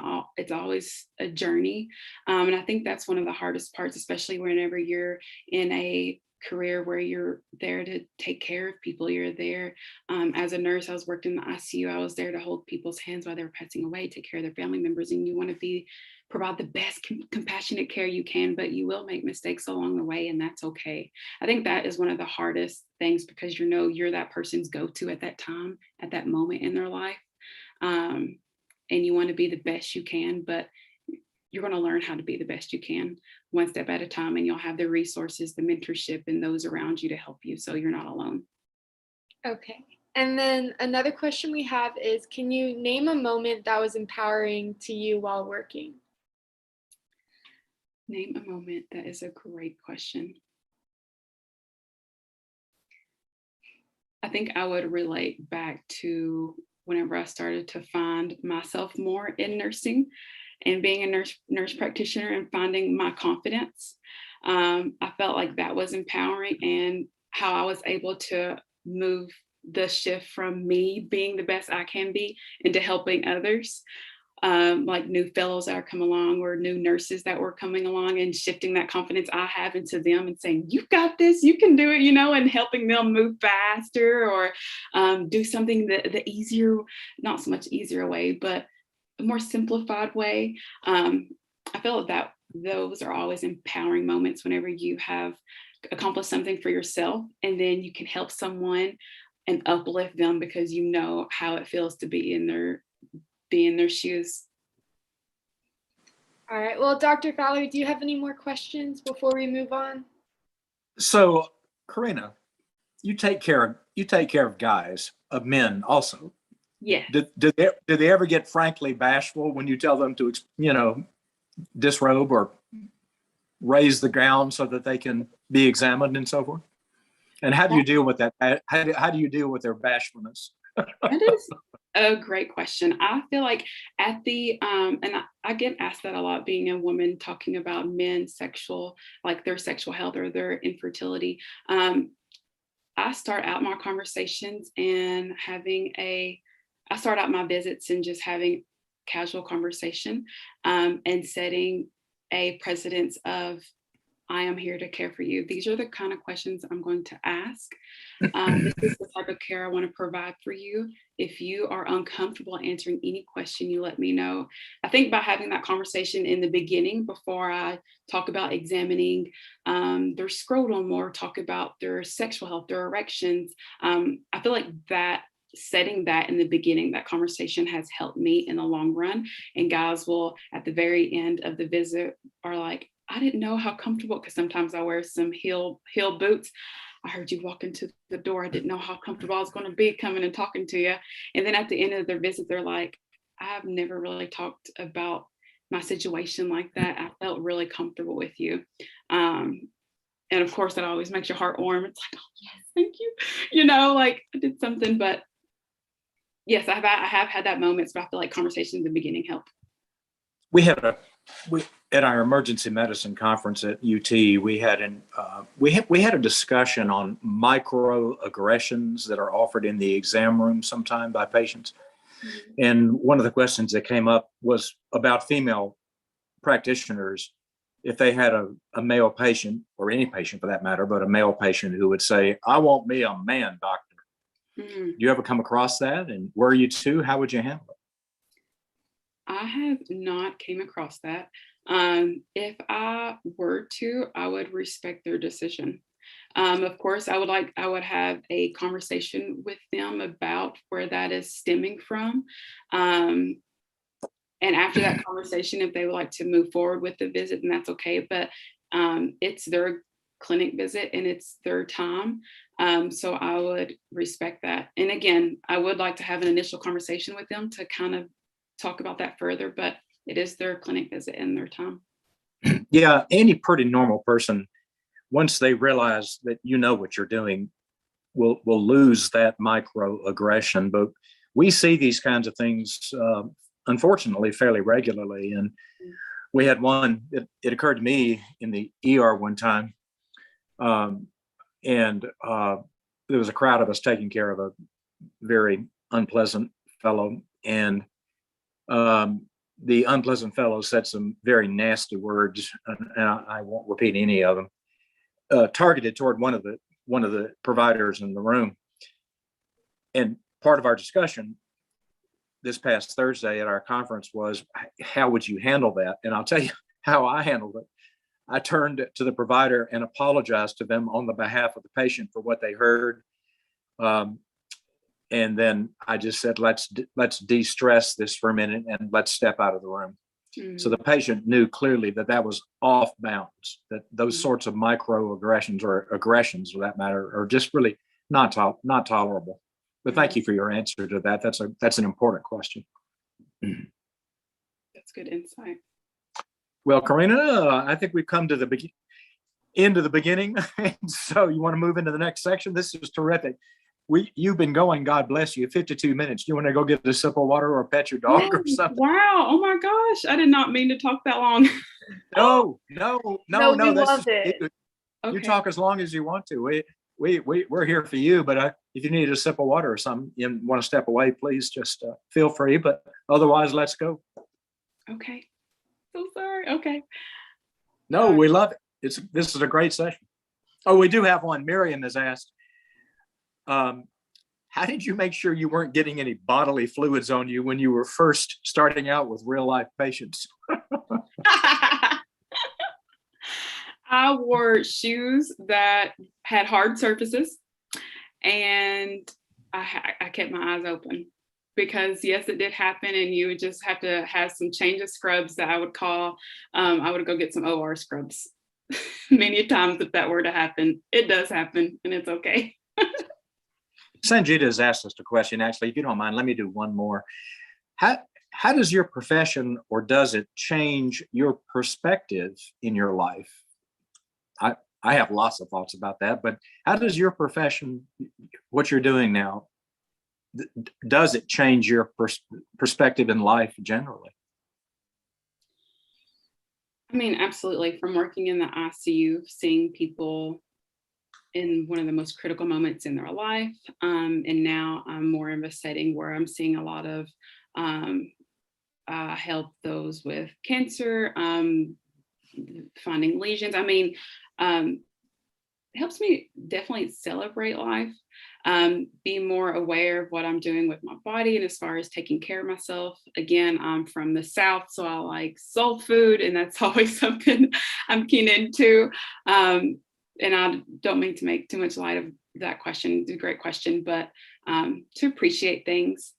always a journey, and I think that's one of the hardest parts, especially whenever you're in a career where you're there to take care of people. You're there as a nurse. I was working in the ICU. I was there to hold people's hands while they were passing away, take care of their family members, and you want to provide the best compassionate care you can, but you will make mistakes along the way, and that's okay. I think that is one of the hardest things because you're that person's go-to at that time, at that moment in their life, and you want to be the best you can, but you're going to learn how to be the best you can one step at a time, and you'll have the resources, the mentorship, and those around you to help you, so you're not alone. Okay. And then another question we have is, can you name a moment that was empowering to you while working? Name a moment. That is a great question. I think I would relate back to whenever I started to find myself more in nursing and being a nurse practitioner and finding my confidence. I felt like that was empowering, and how I was able to move the shift from me being the best I can be into helping others. Like new fellows that are coming along or new nurses that were coming along, and shifting that confidence I have into them and saying, you've got this, you can do it, and helping them move faster or do something the easier, not so much easier way, but a more simplified way. I feel that those are always empowering moments whenever you have accomplished something for yourself and then you can help someone and uplift them because you know how it feels to be in their shoes. All right. Well, Dr. Fowler, do you have any more questions before we move on? So, Karina, you take care of guys, of men also. Yeah. Do they ever get frankly bashful when you tell them to, disrobe or raise the gown so that they can be examined and so forth? And how do you deal with that? How do you deal with their bashfulness? That is a great question. I feel like at the and I get asked that a lot, being a woman talking about men's their sexual health or their infertility. I start out my conversations and I start out my visits and just having casual conversation and setting a precedence of, I am here to care for you. These are the kind of questions I'm going to ask. This is the type of care I want to provide for you. If you are uncomfortable answering any question, you let me know. I think by having that conversation in the beginning, before I talk about examining their scrotum or talk about their sexual health, their erections, I feel like that setting that in the beginning, that conversation has helped me in the long run. And guys will, at the very end of the visit, are like, I didn't know how comfortable, because sometimes I wear some heel boots. I heard you walk into the door. I didn't know how comfortable I was going to be coming and talking to you. And then at the end of their visit, they're like, I've never really talked about my situation like that. I felt really comfortable with you. And of course, that always makes your heart warm. It's like, oh, yes, thank you. Like I did something. But yes, I have had that moment. So I feel like conversations in the beginning help. We had at our emergency medicine conference at UT, we had a discussion on microaggressions that are offered in the exam room sometime by patients. Mm-hmm. And one of the questions that came up was about female practitioners. If they had a male patient, or any patient for that matter, but a male patient who would say, "I want me a man doctor." Mm-hmm. Do you ever come across that? And were you too? How would you handle it? I have not came across that. If I were to, I would respect their decision. Of course, I would have a conversation with them about where that is stemming from. And after that conversation, if they would like to move forward with the visit, then that's okay. But it's their clinic visit and it's their time. So I would respect that. And again, I would like to have an initial conversation with them to kind of talk about that further, but it is their clinic visit and their time. Yeah, any pretty normal person, once they realize that you know what you're doing, will lose that microaggression. But we see these kinds of things, unfortunately, fairly regularly. And we had one, it occurred to me in the ER one time, and there was a crowd of us taking care of a very unpleasant fellow. And the unpleasant fellow said some very nasty words, and I won't repeat any of them, targeted toward one of the providers in the room. And part of our discussion this past Thursday at our conference was, how would you handle that? And I'll tell you how I handled it. I turned to the provider and apologized to them on the behalf of the patient for what they heard. And then I just said, let's de-stress this for a minute and let's step out of the room. Mm-hmm. So the patient knew clearly that was off bounds, that those sorts of microaggressions, or aggressions for that matter, are just really not tolerable. But thank you for your answer to that. That's an important question. That's good insight. Well, Karina, I think we've come to the end of the beginning. So you want to move into the next section? This is terrific. You've been going, God bless you, 52 minutes. Do you want to go get a sip of water or pet your dog or something? Wow. Oh my gosh. I did not mean to talk that long. No. We loved it. Okay. You talk as long as you want to. We're here for you, but if you need a sip of water or something, you want to step away, please just feel free. But otherwise, let's go. Okay. So sorry. Okay. No, we love it. This is a great session. Oh, we do have one. Miriam has asked, how did you make sure you weren't getting any bodily fluids on you when you were first starting out with real life patients? I wore shoes that had hard surfaces, and I kept my eyes open, because yes, it did happen, and you would just have to have some change of scrubs that I would call. I would go get some OR scrubs many times if that were to happen. It does happen, and it's okay. Sanjita has asked us a question. Actually, if you don't mind, let me do one more. How does your profession, or does it change your perspective in your life? I have lots of thoughts about that, but how does your profession, what you're doing now, does it change your perspective in life generally? I mean, absolutely. From working in the ICU, seeing people in one of the most critical moments in their life. And now I'm more in a setting where I'm seeing a lot of help those with cancer, finding lesions. I mean, it helps me definitely celebrate life, be more aware of what I'm doing with my body, and as far as taking care of myself. Again, I'm from the South, so I like soul food, and that's always something I'm keen into. And I don't mean to make too much light of that question. It's a great question, but to appreciate things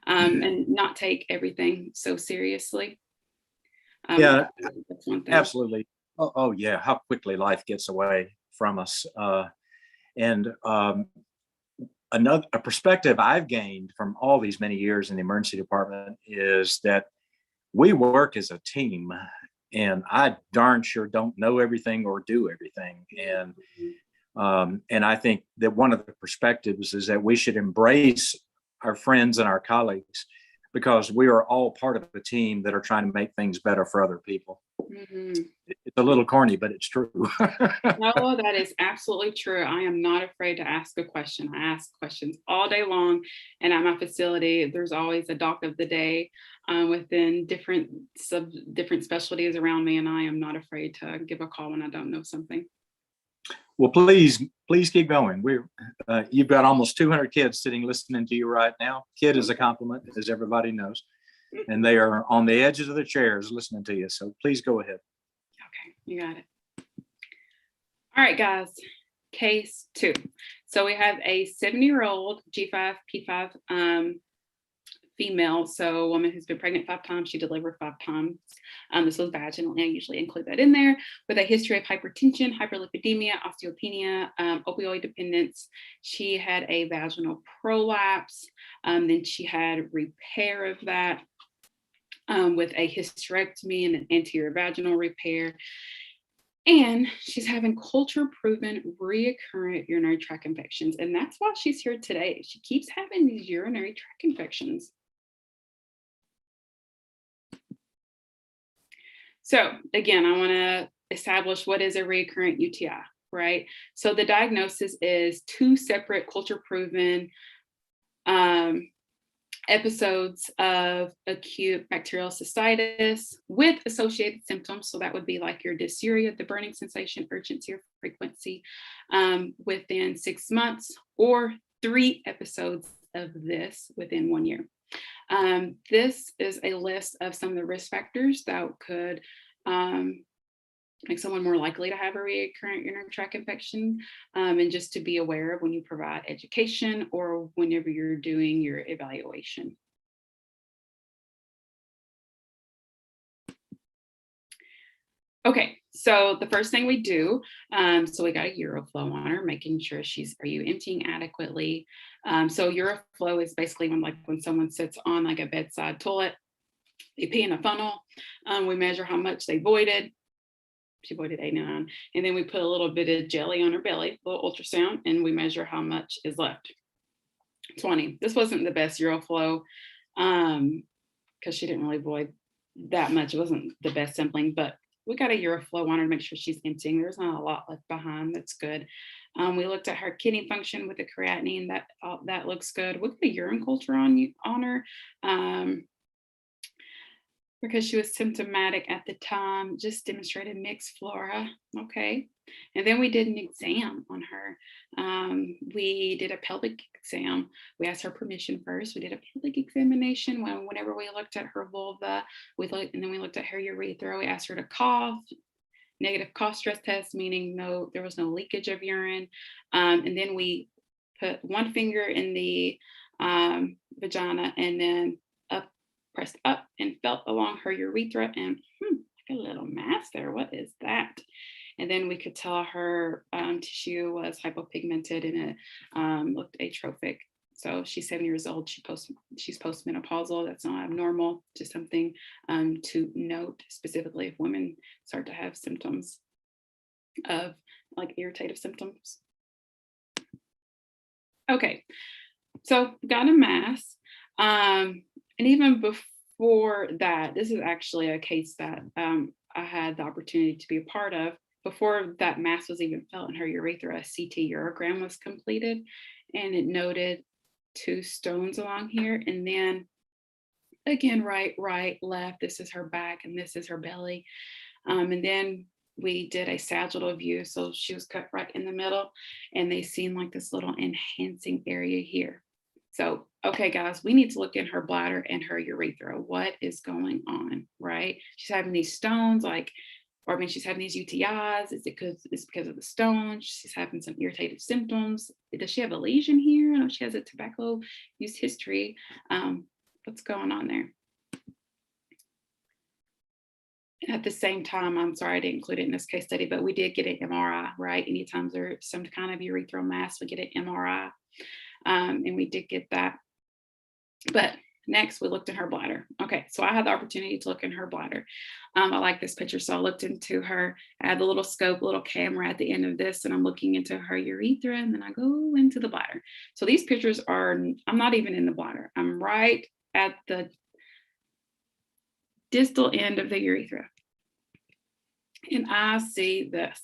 and not take everything so seriously. Yeah, that's one thing. Absolutely. Oh yeah, how quickly life gets away from us. And a perspective I've gained from all these many years in the emergency department is that we work as a team. And I darn sure don't know everything or do everything. And I think that one of the perspectives is that we should embrace our friends and our colleagues because we are all part of a team that are trying to make things better for other people. It's a little corny, but it's true. No, that is absolutely true. I am not afraid to ask a question. I ask questions all day long, and at my facility, there's always a doc of the day within different specialties around me, and I am not afraid to give a call when I don't know something. Well, please keep going. You've got almost 200 kids sitting listening to you right now. Kid is a compliment, as everybody knows, and they are on the edges of their chairs listening to you. So please go ahead. Okay, you got it. All right, guys, case 2. So we have a 70-year-old G5, P5 female, so a woman who's been pregnant 5 times, she delivered 5 times. This was vaginal, and I usually include that in there, with a history of hypertension, hyperlipidemia, osteopenia, opioid dependence. She had a vaginal prolapse, then she had repair of that with a hysterectomy and an anterior vaginal repair. And she's having culture-proven recurrent urinary tract infections. And that's why she's here today. She keeps having these urinary tract infections. So again, I want to establish what is a recurrent UTI, right? So the diagnosis is 2 separate culture-proven episodes of acute bacterial cystitis with associated symptoms. So that would be like your dysuria, the burning sensation, urgency or frequency within 6 months, or 3 episodes of this within 1 year. This is a list of some of the risk factors that could make someone more likely to have a recurrent urinary tract infection, and just to be aware of when you provide education or whenever you're doing your evaluation. Okay, so the first thing we do, so we got a uroflow on her, making sure are you emptying adequately? So uroflow is basically when someone sits on like a bedside toilet, they pee in a funnel. We measure how much they voided. She voided 89, and then we put a little bit of jelly on her belly, a little ultrasound, and we measure how much is left. 20. This wasn't the best uroflow because she didn't really void that much. It wasn't the best sampling, but we got a uroflow on her to make sure she's emptying. There's not a lot left behind. That's good. We looked at her kidney function with the creatinine. That looks good. We got a urine culture on her. Because she was symptomatic at the time, just demonstrated mixed flora. Okay. And then we did an exam on her. We did a pelvic exam. We asked her permission first. We did a pelvic examination whenever we looked at her vulva. And then we looked at her urethra. We asked her to cough. Negative cough stress test, meaning there was no leakage of urine. And then we put 1 finger in the vagina and then pressed up and felt along her urethra, and like a little mass there. What is that? And then we could tell her tissue was hypopigmented and it looked atrophic. So she's 7 years old. She's postmenopausal. That's not abnormal. Just something to note, specifically if women start to have symptoms of like irritative symptoms. Okay, so got a mass. And even before that, this is actually a case that I had the opportunity to be a part of. Before that mass was even felt in her urethra, a CT urogram was completed, and it noted 2 stones along here. And then again, right, left, this is her back and this is her belly. And then we did a sagittal view. So she was cut right in the middle, and they seem like this little enhancing area here. So, okay, guys, we need to look in her bladder and her urethra. What is going on, right? She's having these stones, she's having these UTIs. Is it because of the stones? She's having some irritative symptoms. Does she have a lesion here? I know she has a tobacco use history. What's going on there? At the same time, I'm sorry I didn't include it in this case study, but we did get an MRI, right? Anytime there's some kind of urethral mass, we get an MRI. And we did get that. But next, we looked in her bladder. Okay, so I had the opportunity to look in her bladder. I like this picture, so I looked into her. I had the little scope, little camera at the end of this, and I'm looking into her urethra, and then I go into the bladder. So these pictures I'm not even in the bladder. I'm right at the distal end of the urethra. And I see this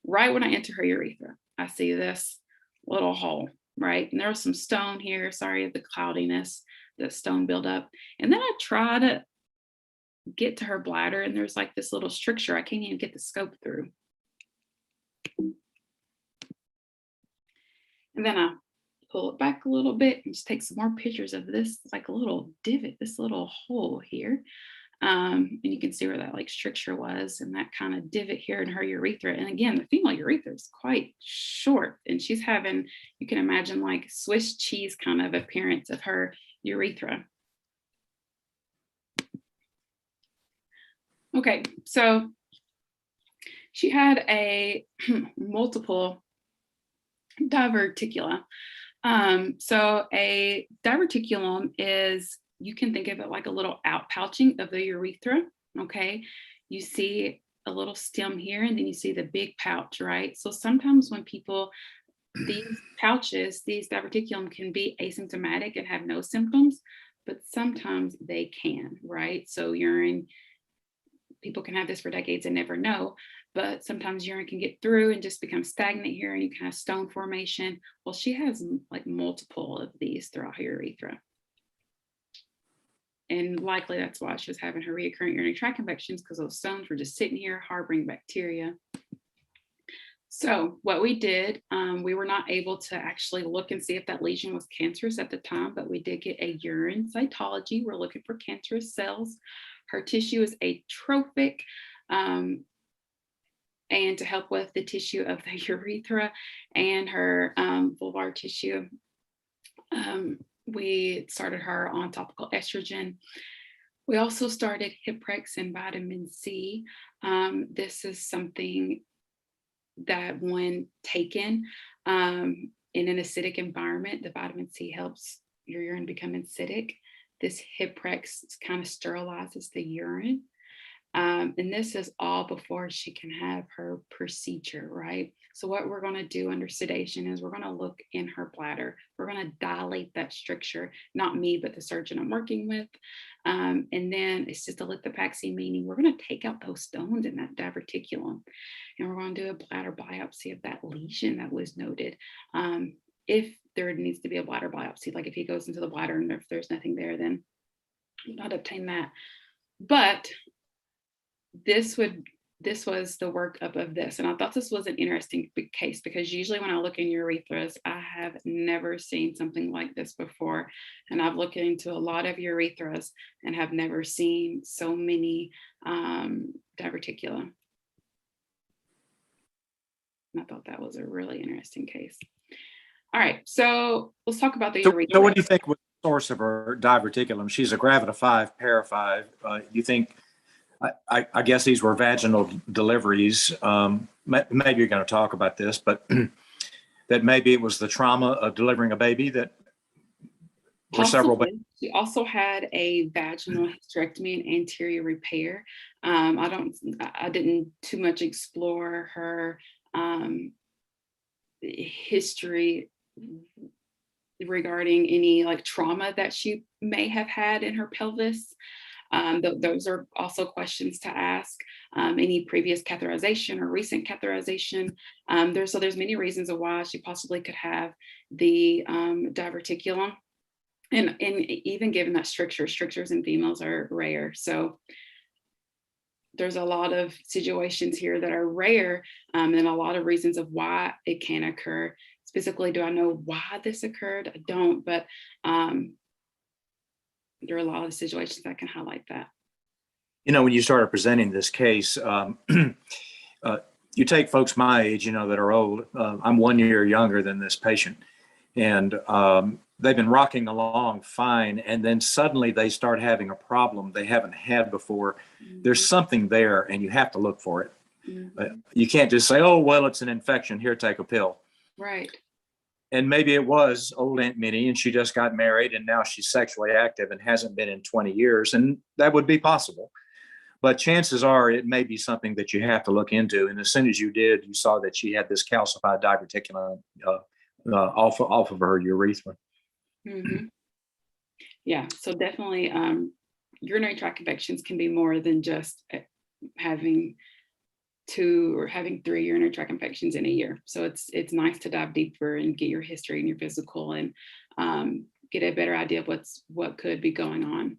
right when I enter her urethra. I see this little hole, right? And there was some stone here. Sorry of the cloudiness, the stone buildup. And then I try to get to her bladder, and there's like this little stricture. I can't even get the scope through. And then I pull it back a little bit and just take some more pictures of this, like a little divot, this little hole here. And you can see where that like stricture was, and that kind of divot here in her urethra. And again, the female urethra is quite short, and she's having, you can imagine, like Swiss cheese kind of appearance of her urethra. Okay, so she had a multiple diverticula. So a diverticulum is, you can think of it like a little outpouching of the urethra, okay? You see a little stem here, and then you see the big pouch, right? So sometimes when people, these pouches, these diverticulum can be asymptomatic and have no symptoms, but sometimes they can, right? So urine, people can have this for decades and never know, but sometimes urine can get through and just become stagnant here, and you can have stone formation. Well, she has like multiple of these throughout her urethra. And likely that's why she was having her recurrent urinary tract infections, because those stones were just sitting here harboring bacteria. So what we did, we were not able to actually look and see if that lesion was cancerous at the time, but we did get a urine cytology. We're looking for cancerous cells. Her tissue is atrophic, and to help with the tissue of the urethra and her vulvar tissue, we started her on topical estrogen. We also started Hiprex and vitamin C. This is something that when taken in an acidic environment, the vitamin C helps your urine become acidic. This Hiprex kind of sterilizes the urine. And this is all before she can have her procedure, right? So what we're going to do under sedation is we're going to look in her bladder. We're going to dilate that stricture, not me, but the surgeon I'm working with. And then it's just a lithopaxy, meaning we're going to take out those stones in that diverticulum. And we're going to do a bladder biopsy of that lesion that was noted. If there needs to be a bladder biopsy, like if he goes into the bladder and if there's nothing there, then we'll not obtain that. But this was the workup of this. And I thought this was an interesting case, because usually when I look in urethras, I have never seen something like this before. And I've looked into a lot of urethras and have never seen so many diverticula. And I thought that was a really interesting case. All right, so let's talk about the urethra. So what do you think was the source of her diverticulum? She's a gravida 5, para 5. You think, I guess these were vaginal deliveries. Maybe you're going to talk about this, but that maybe it was the trauma of delivering a baby that were several. She also had a vaginal hysterectomy and anterior repair. I didn't too much explore her history regarding any like trauma that she may have had in her pelvis. Those are also questions to ask. Any previous catheterization or recent catheterization. There's many reasons of why she possibly could have the diverticulum. And even given that strictures in females are rare. So there's a lot of situations here that are rare, and a lot of reasons of why it can occur. Specifically, do I know why this occurred? I don't, but there are a lot of situations that can highlight that. You know, when you started presenting this case, you take folks my age, you know, that are old. I'm 1 year younger than this patient, and they've been rocking along fine, and then suddenly they start having a problem they haven't had before. Mm-hmm. There's something there, and you have to look for it. Mm-hmm. You can't just say, oh, well, it's an infection. Here, take a pill. Right. And maybe it was old Aunt Minnie, and she just got married, and now she's sexually active and hasn't been in 20 years, and that would be possible. But chances are it may be something that you have to look into. And as soon as you did, you saw that she had this calcified diverticulum off of her urethra. Mm-hmm. Yeah, so definitely urinary tract infections can be more than just having 2 or having 3 urinary tract infections in a year. So it's nice to dive deeper and get your history and your physical and get a better idea of what could be going on.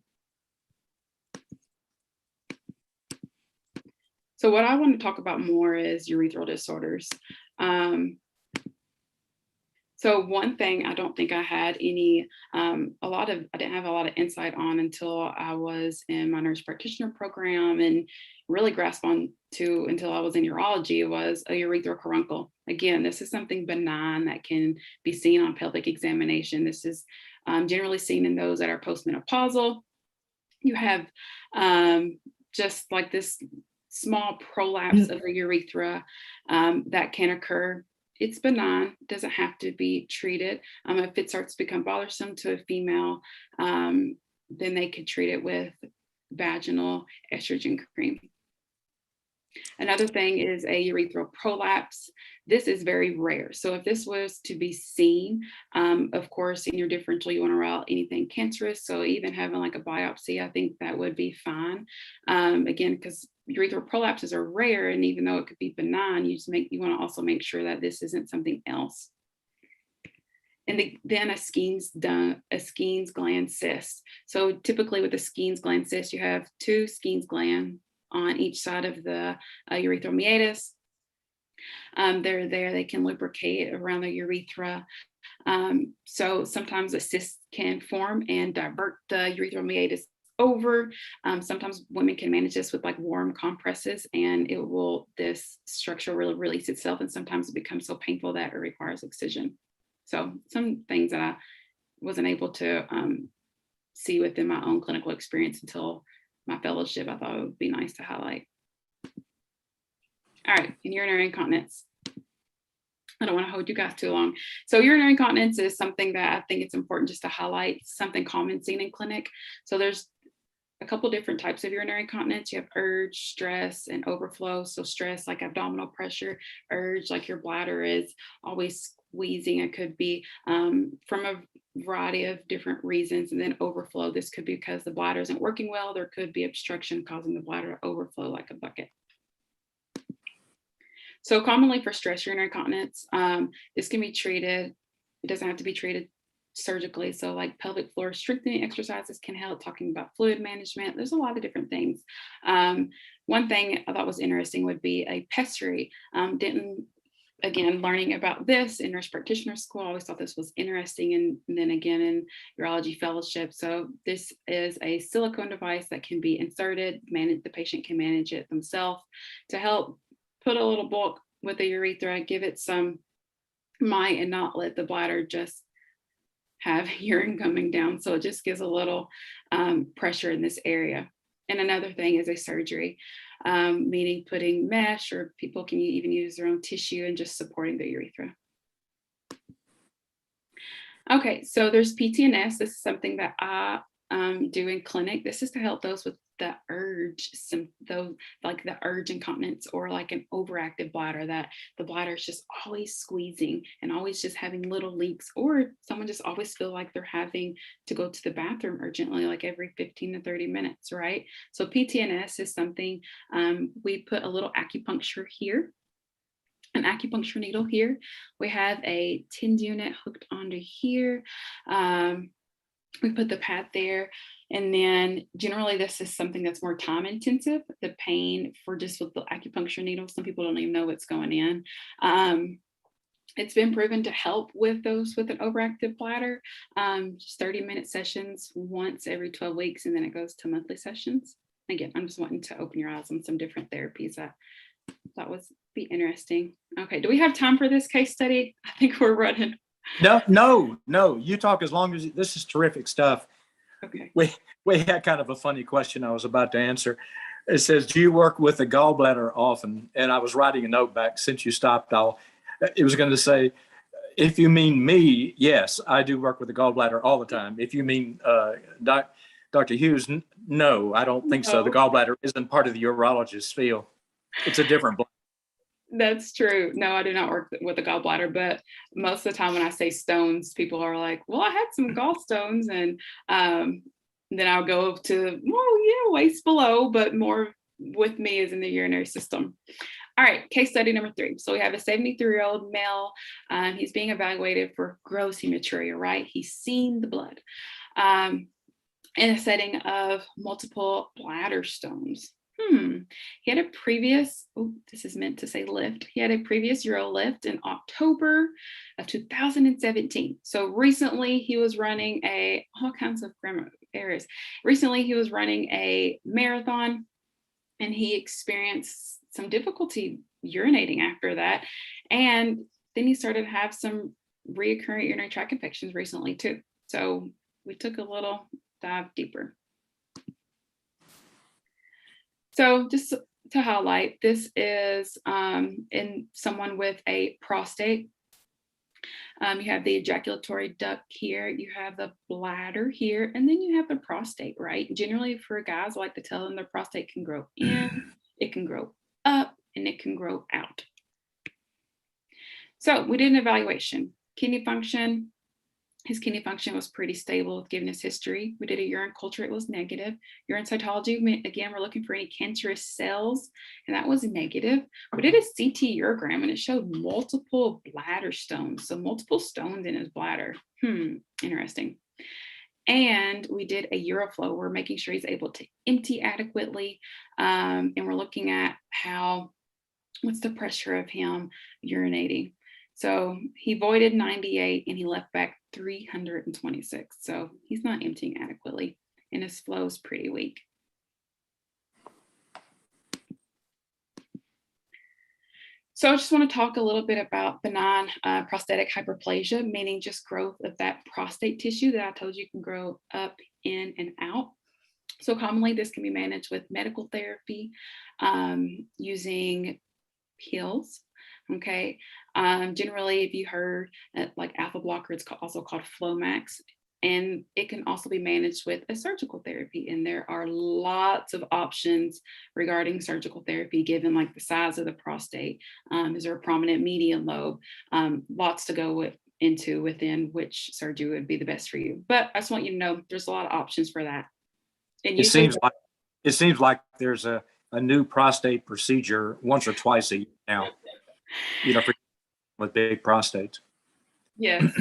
So what I want to talk about more is urethral disorders. So one thing I don't think I had I didn't have a lot of insight on until I was in my nurse practitioner program and really grasped on to until I was in urology was a urethral caruncle. Again, this is something benign that can be seen on pelvic examination. This is generally seen in those that are postmenopausal. You have just like this small prolapse of the urethra that can occur. It's benign, doesn't have to be treated. If it starts to become bothersome to a female, then they could treat it with vaginal estrogen cream. Another thing is a urethral prolapse. This is very rare. So if this was to be seen, of course, in your differential, you want to rule out anything cancerous. So even having like a biopsy, I think that would be fine. Again, because urethral prolapses are rare, and even though it could be benign, you want to also make sure that this isn't something else. And then a Skene's gland cyst. So typically with a Skene's gland cyst, you have 2 Skene's glands on each side of the urethral meatus. They're there, they can lubricate around the urethra. So sometimes a cyst can form and divert the urethral meatus over. Sometimes women can manage this with like warm compresses, and this structure will release itself, and sometimes it becomes so painful that it requires excision. So some things that I wasn't able to see within my own clinical experience until my fellowship, I thought it would be nice to highlight. All right, and urinary incontinence. I don't want to hold you guys too long. So urinary incontinence is something that I think it's important just to highlight, something common seen in clinic. So there's a couple different types of urinary incontinence. You have urge, stress, and overflow. So stress, like abdominal pressure; urge, like your bladder is always squeezing. It could be from a variety of different reasons. And then overflow, this could be because the bladder isn't working well. There could be obstruction causing the bladder to overflow like a bucket. So commonly for stress urinary incontinence, this can be treated. It doesn't have to be treated surgically. So like pelvic floor strengthening exercises can help, talking about fluid management. There's a lot of different things. One thing I thought was interesting would be a pessary. Again, learning about this in nurse practitioner school, I always thought this was interesting. And then again in urology fellowship. So this is a silicone device that can be inserted, the patient can manage it themselves to help put a little bulk with the urethra, give it some might, and not let the bladder just have urine coming down. So it just gives a little pressure in this area. And another thing is a surgery, meaning putting mesh, or people can even use their own tissue and just supporting the urethra. Okay, so there's PTNS. This is something that I do in clinic. This is to help those with the urge, like the urge incontinence, or like an overactive bladder, that the bladder is just always squeezing and always just having little leaks, or someone just always feel like they're having to go to the bathroom urgently, like every 15 to 30 minutes, right? So PTNS is something, we put a little acupuncture here, an acupuncture needle here. We have a TENS unit hooked onto here. We put the pad there, and then generally this is something that's more time intensive. The pain for just with the acupuncture needle, some people don't even know what's going in. It's been proven to help with those with an overactive bladder. Just 30-minute sessions once every 12 weeks, and then it goes to monthly sessions. Again, I'm just wanting to open your eyes on some different therapies that would be interesting. Okay, do we have time for this case study? I think we're running. No. You talk as long as this is terrific stuff. Okay. We had kind of a funny question I was about to answer. It says, do you work with the gallbladder often? And I was writing a note back since you stopped. It was going to say, if you mean me, yes, I do work with the gallbladder all the time. If you mean Dr. Hughes, no, I don't think so. The gallbladder isn't part of the urologist's field. It's a different bladder. That's true. No, I do not work with a gallbladder, but most of the time when I say stones, people are like, well, I had some gallstones. And then I'll go to, well, yeah, waist below, but more with me is in the urinary system. All right, case study number 3. So we have a 73-year-old male. He's being evaluated for gross hematuria, right? He's seen the blood in a setting of multiple bladder stones. He had a previous, this is meant to say lift. He had a previous Euro lift in October of 2017. So recently he was running all kinds of grammar errors. Recently he was running a marathon and he experienced some difficulty urinating after that. And then he started to have some reoccurring urinary tract infections recently too. So we took a little dive deeper. So just to highlight, this is in someone with a prostate. You have the ejaculatory duct here, you have the bladder here, and then you have the prostate, right? Generally for guys, I like to tell them the prostate can grow in, it can grow up, and it can grow out. So we did an evaluation. Kidney function, his kidney function was pretty stable given his history. We did a urine culture, it was negative. Urine cytology, again, we're looking for any cancerous cells, and that was negative. We did a CT urogram and it showed multiple bladder stones, so multiple stones in his bladder. Interesting. And we did a uroflow. We're making sure he's able to empty adequately, and we're looking at what's the pressure of him urinating. So he voided 98 and he left back 326. So he's not emptying adequately and his flow is pretty weak. So I just want to talk a little bit about benign prostatic hyperplasia, meaning just growth of that prostate tissue that I told you can grow up, in, and out. So commonly this can be managed with medical therapy, using pills. Okay. Generally, if you heard like alpha blocker, it's also called Flomax, and it can also be managed with a surgical therapy. And there are lots of options regarding surgical therapy, given like the size of the prostate. Is there a prominent median lobe? Lots to go into within which surgery would be the best for you. But I just want you to know there's a lot of options for that. And it seems like there's a new prostate procedure once or twice a year now, for with big prostates. Yes.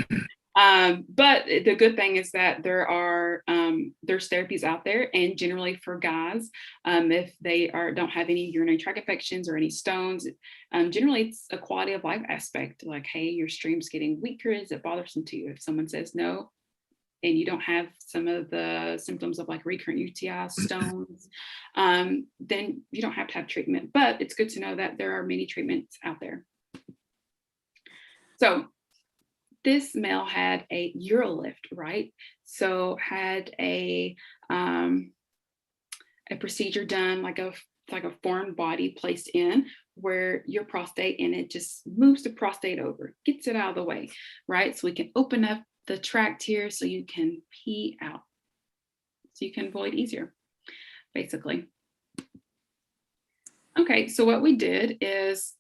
But the good thing is that there's therapies out there, and generally for guys, if they don't have any urinary tract infections or any stones, generally it's a quality of life aspect. Like, hey, your stream's getting weaker. Is it bothersome to you? If someone says no, and you don't have some of the symptoms of like recurrent UTI, stones, then you don't have to have treatment. But it's good to know that there are many treatments out there. So this male had a urolift, right? So had a procedure done, like a foreign body placed in where your prostate, and it just moves the prostate over, gets it out of the way, right? So we can open up the tract here so you can pee out, so you can void easier, basically. Okay, so what we did is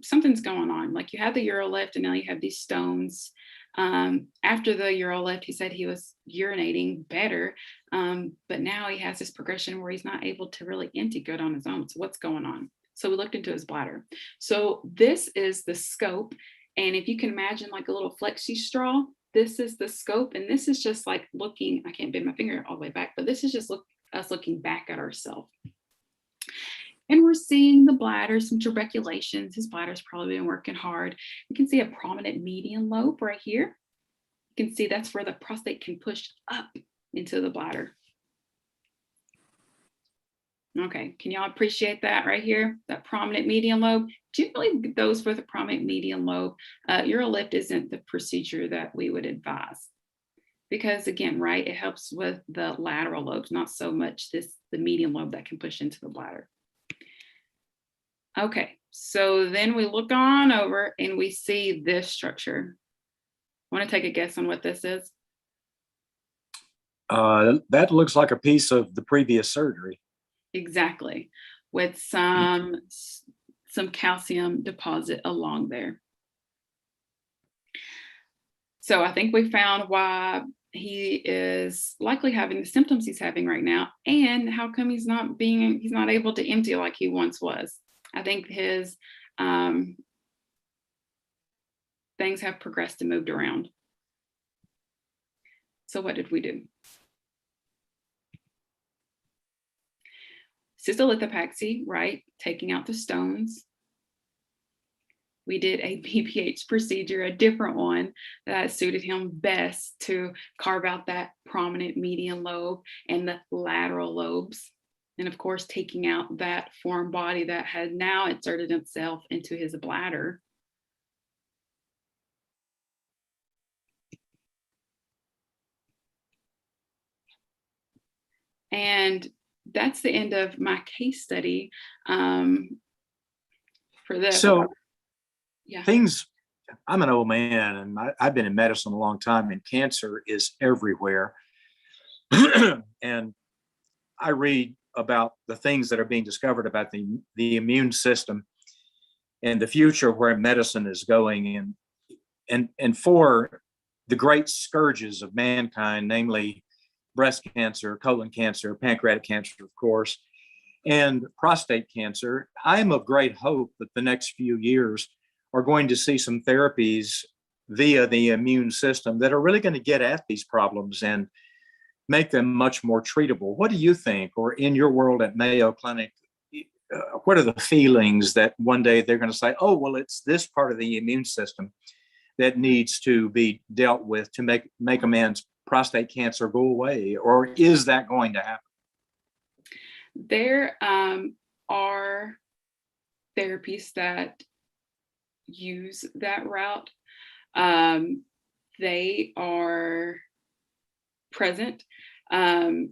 something's going on. Like you had the urolift and now you have these stones. After the urolift, he said he was urinating better, but now he has this progression where he's not able to really empty good on his own. So what's going on? So we looked into his bladder. So this is the scope. And if you can imagine like a little flexi straw, this is the scope. And this is just like looking, I can't bend my finger all the way back, but this is just us looking back at ourselves. And we're seeing the bladder, some tuberculations. His bladder's probably been working hard. You can see a prominent median lobe right here. You can see that's where the prostate can push up into the bladder. Okay, can y'all appreciate that right here? That prominent median lobe? Generally, those with a prominent median lobe, urolift isn't the procedure that we would advise. Because again, right, it helps with the lateral lobes, not so much the median lobe that can push into the bladder. Okay, so then we look on over and we see this structure. Want to take a guess on what this is? That looks like a piece of the previous surgery. Exactly, with some calcium deposit along there. So I think we found why he is likely having the symptoms he's having right now, and how come he's not able to empty like he once was. I think his things have progressed and moved around. So what did we do? Cystolithopaxy, right? Taking out the stones. We did a BPH procedure, a different one that suited him best to carve out that prominent median lobe and the lateral lobes. And of course, taking out that foreign body that had now inserted itself into his bladder. And that's the end of my case study for this. So yeah. I'm an old man, and I've been in medicine a long time, and cancer is everywhere. And I read about the things that are being discovered about the immune system and the future of where medicine is going, and for the great scourges of mankind, namely breast cancer, colon cancer, pancreatic cancer, of course, and prostate cancer. I am of great hope that the next few years are going to see some therapies via the immune system that are really going to get at these problems and make them much more treatable. What do you think, or in your world at Mayo Clinic, what are the feelings that one day they're going to say, oh, well, it's this part of the immune system that needs to be dealt with to make a man's prostate cancer go away? Or is that going to happen? There are therapies that use that route. They are present. I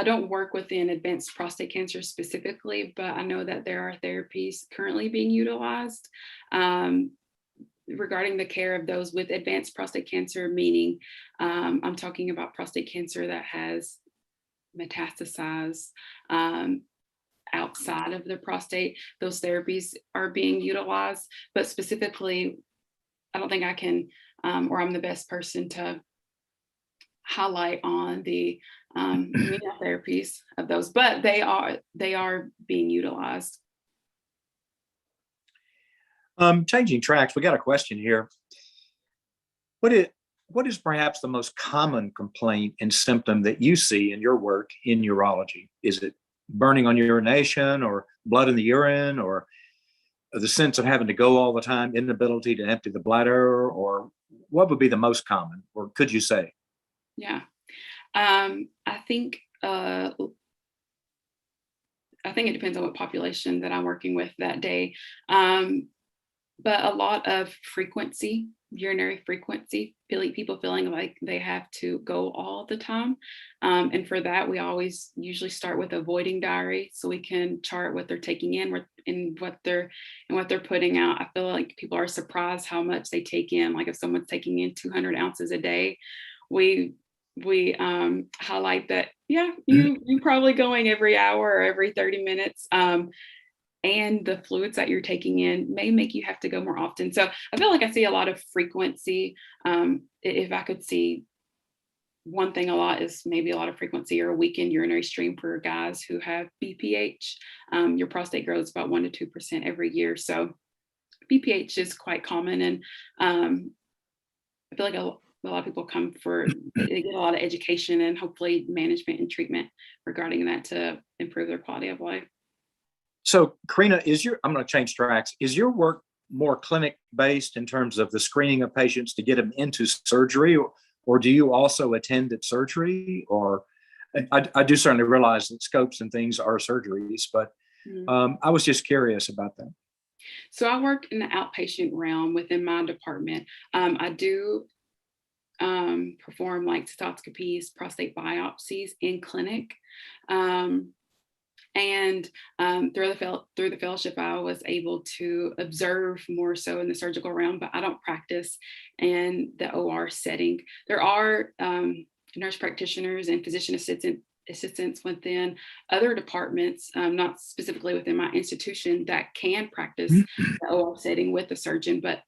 don't work within advanced prostate cancer specifically, but I know that there are therapies currently being utilized regarding the care of those with advanced prostate cancer, meaning I'm talking about prostate cancer that has metastasized outside of the prostate. Those therapies are being utilized, but specifically, I don't think I can, or I'm the best person to highlight on the immunotherapies of those, but they are being utilized. Changing tracks, we got a question here. What is perhaps the most common complaint and symptom that you see in your work in urology? Is it burning on urination, or blood in the urine, or the sense of having to go all the time, inability to empty the bladder, or what would be the most common, or could you say? Yeah, I think it depends on what population that I'm working with that day. But a lot of frequency, urinary frequency, people feeling like they have to go all the time. And for that, we always usually start with a voiding diary, so we can chart what they're taking in and what they're putting out. I feel like people are surprised how much they take in. Like if someone's taking in 200 ounces a day, we highlight that, yeah, you probably going every hour or every 30 minutes. And the fluids that you're taking in may make you have to go more often. So I feel like I see a lot of frequency. If I could see one thing a lot, is maybe a lot of frequency or a weakened urinary stream for guys who have BPH. Your prostate grows about 1% to 2% every year. So BPH is quite common. And I feel like a lot of people they get a lot of education and hopefully management and treatment regarding that to improve their quality of life. So, Karina, I'm going to change tracks. Is your work more clinic based in terms of the screening of patients to get them into surgery, or do you also attend at surgery? Or I do certainly realize that scopes and things are surgeries, but I was just curious about that. So I work in the outpatient realm within my department. I do perform like cystoscopies, prostate biopsies in clinic. And through the fellowship, I was able to observe more so in the surgical realm, but I don't practice in the OR setting. There are nurse practitioners and physician assistants within other departments, not specifically within my institution, that can practice the OR setting with the surgeon, but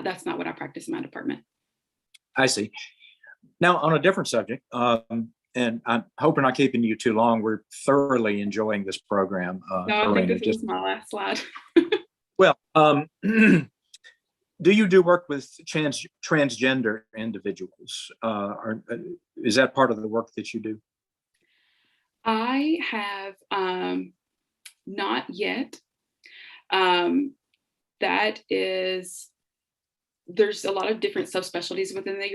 that's not what I practice in my department. I see. Now, on a different subject, and I'm hoping not keeping you too long. We're thoroughly enjoying this program. No, I think Karina. this is my last slide. Well, do you do work with transgender individuals? Is that part of the work that you do? I have not yet. That is, there's a lot of different subspecialties within the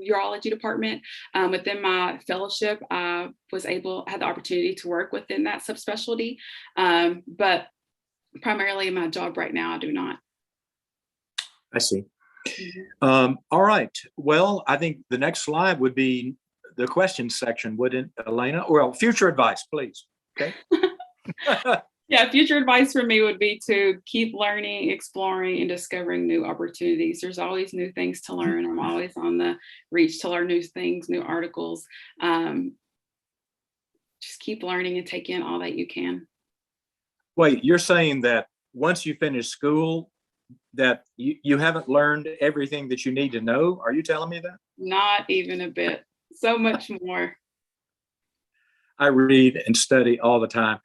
urology department. Within my fellowship, I had the opportunity to work within that subspecialty, but primarily in my job right now, I do not. I see. All right. Well, I think the next slide would be the question section, wouldn't it, Elena? Well, future advice, please. Okay. Yeah, future advice for me would be to keep learning, exploring, and discovering new opportunities. There's always new things to learn. I'm always on the reach to learn new things, new articles. Just keep learning and take in all that you can. Wait, you're saying that once you finish school, that you haven't learned everything that you need to know? Are you telling me that? Not even a bit. So much more. I read and study all the time.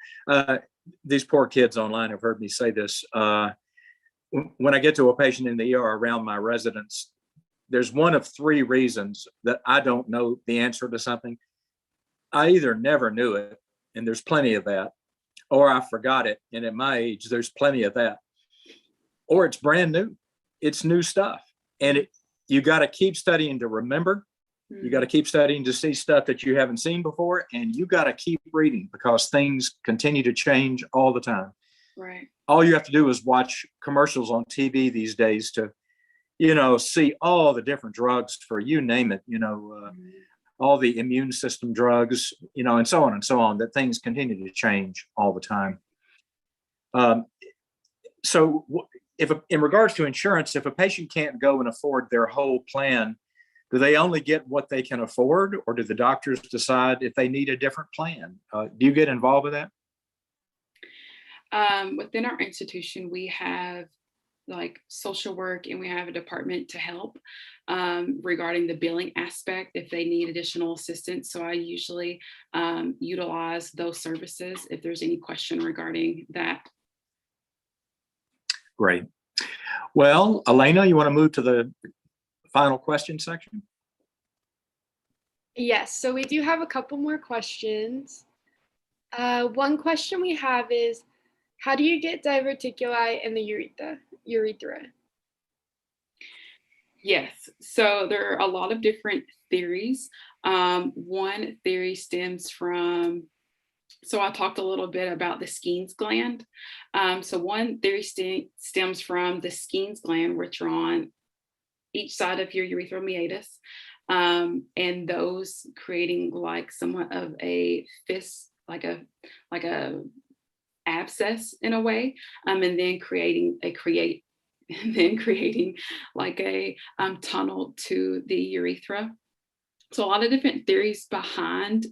These poor kids online have heard me say this. When I get to a patient in the ER around my residence, there's one of three reasons that I don't know the answer to something. I either never knew it, and there's plenty of that, or I forgot it, and at my age, there's plenty of that. Or it's brand new. It's new stuff. And you got to keep studying to remember. You got to keep studying to see stuff that you haven't seen before. And you got to keep reading because things continue to change all the time. Right. All you have to do is watch commercials on TV these days to, see all the different drugs for you name it, all the immune system drugs, and so on, that things continue to change all the time. So if in regards to insurance, if a patient can't go and afford their whole plan, do they only get what they can afford, or do the doctors decide if they need a different plan? Do you get involved with that? Within our institution, we have like social work, and we have a department to help regarding the billing aspect if they need additional assistance. So I usually utilize those services if there's any question regarding that. Great. Well, Elena, you want to move to the final question section? Yes, so we do have a couple more questions. One question we have is, how do you get diverticuli in the urethra? Yes, so there are a lot of different theories. One theory stems from, so I talked a little bit about the Skene's gland. So one theory stems from the Skene's gland, which are on each side of your urethral meatus, and those creating like somewhat of a fist, like a abscess in a way, and then creating like a tunnel to the urethra. So a lot of different theories behind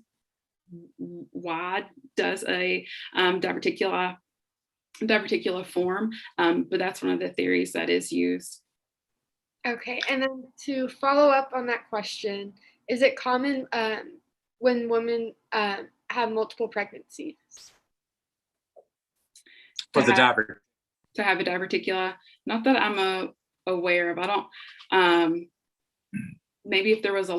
why does a diverticula form, but that's one of the theories that is used. Okay, and then to follow up on that question, is it common when women have multiple pregnancies? For the to have a diverticula? Not that I'm aware of. I don't, maybe if there was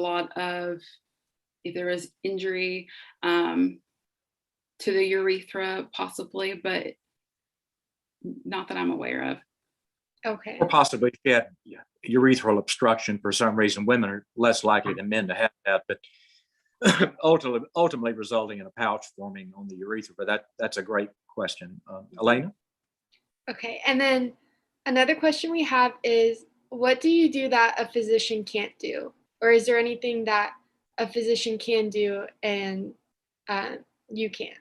injury to the urethra, possibly, but not that I'm aware of. Okay. Or possibly if you had urethral obstruction for some reason. Women are less likely than men to have that, but ultimately resulting in a pouch forming on the urethra. But that's a great question. Elena? Okay, and then another question we have is, what do you do that a physician can't do? Or is there anything that a physician can do and you can't?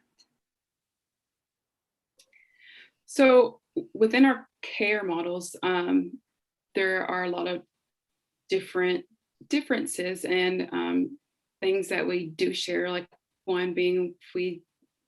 So within our care models, there are a lot of differences and things that we do share, like one being we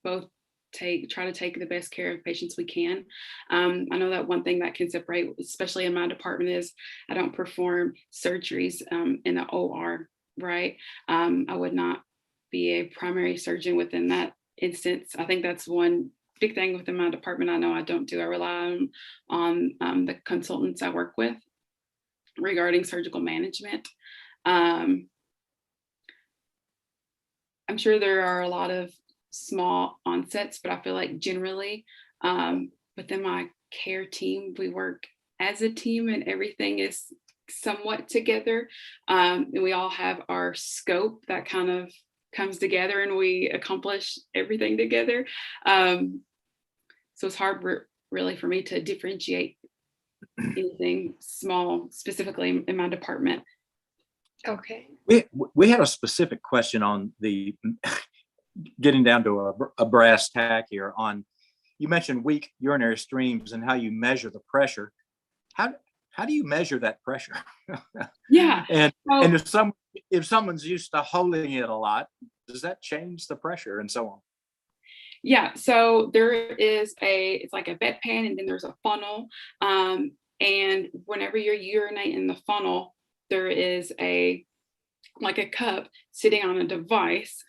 both try to take the best care of patients we can. I know that one thing that can separate, especially in my department, is I don't perform surgeries in the OR. right? I would not be a primary surgeon within that instance. I think that's one big thing within my department. I know I don't do. I rely on the consultants I work with regarding surgical management. I'm sure there are a lot of small onsets, but I feel like generally within my care team, we work as a team and everything is somewhat together. And we all have our scope that kind of comes together and we accomplish everything together. So it's hard really for me to differentiate anything small specifically in my department. Okay. We had a specific question on the getting down to a brass tack here on, you mentioned weak urinary streams and how you measure the pressure. How do you measure that pressure? Yeah. And if someone's used to holding it a lot, does that change the pressure and so on? Yeah, so there is it's like a bedpan and then there's a funnel. And whenever you urinate in the funnel, there is like a cup sitting on a device.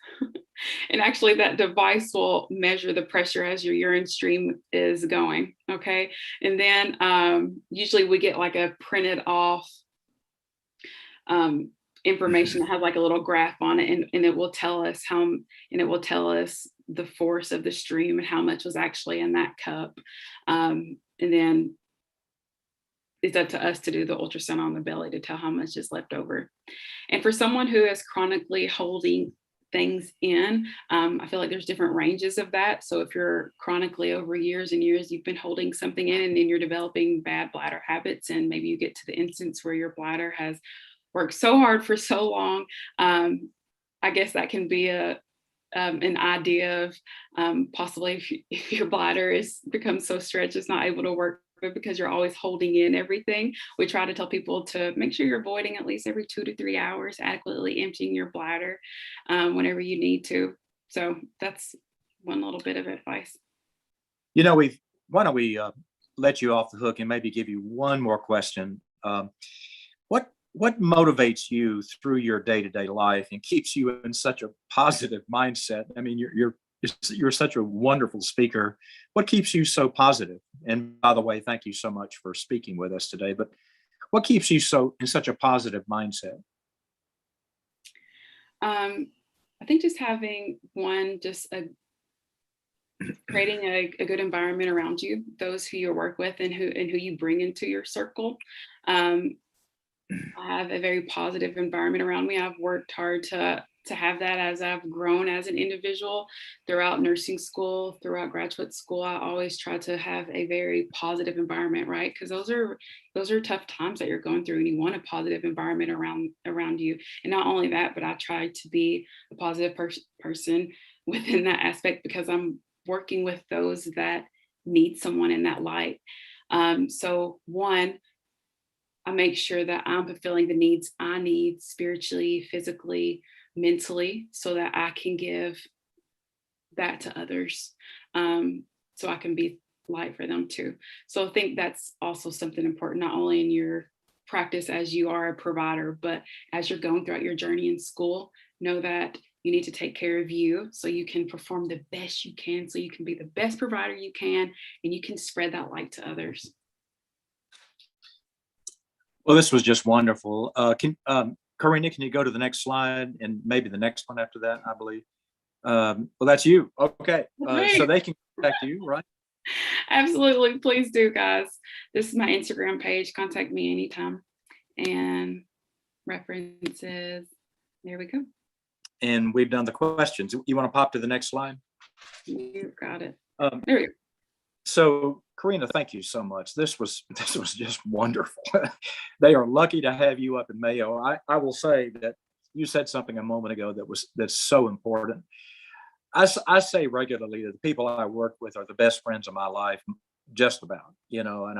And actually that device will measure the pressure as your urine stream is going, okay? And then usually we get like a printed off information that has like a little graph on it, and it will tell us the force of the stream and how much was actually in that cup. And then it's up to us to do the ultrasound on the belly to tell how much is left over. And for someone who is chronically holding things in, I feel like there's different ranges of that. So if you're chronically over years and years, you've been holding something in and then you're developing bad bladder habits, and maybe you get to the instance where your bladder has worked so hard for so long, I guess that can be an idea of possibly if your bladder becomes so stretched it's not able to work, but because you're always holding in everything. We try to tell people to make sure you're voiding at least every 2 to 3 hours, adequately emptying your bladder whenever you need to. So that's one little bit of advice. You know, why don't we let you off the hook and maybe give you one more question. What motivates you through your day-to-day life and keeps you in such a positive mindset? I mean, you're such a wonderful speaker. What keeps you so positive? And by the way, thank you so much for speaking with us today. But what keeps you in such a positive mindset? I think just having creating a good environment around you, those who you work with and who you bring into your circle. I have a very positive environment around me. I've worked hard to have that as I've grown as an individual throughout nursing school, throughout graduate school. I always try to have a very positive environment, right? Because those are tough times that you're going through, and you want a positive environment around you. And not only that, but I try to be a positive person within that aspect because I'm working with those that need someone in that light. So one, I make sure that I'm fulfilling the needs I need spiritually, physically, mentally, so that I can give that to others. So I can be light for them too. So I think that's also something important, not only in your practice as you are a provider, but as you're going throughout your journey in school, know that you need to take care of you so you can perform the best you can, so you can be the best provider you can, and you can spread that light to others. Well, this was just wonderful. Karina, can you go to the next slide and maybe the next one after that, I believe? Well, that's you. Okay. So they can contact you, right? Absolutely. Please do, guys. This is my Instagram page. Contact me anytime. And references. There we go. And we've done the questions. You want to pop to the next slide? You got it. There we go. So, Karina, thank you so much. This was just wonderful. They are lucky to have you up in Mayo. I will say that you said something a moment ago that's so important. I say regularly that the people I work with are the best friends of my life, just about, and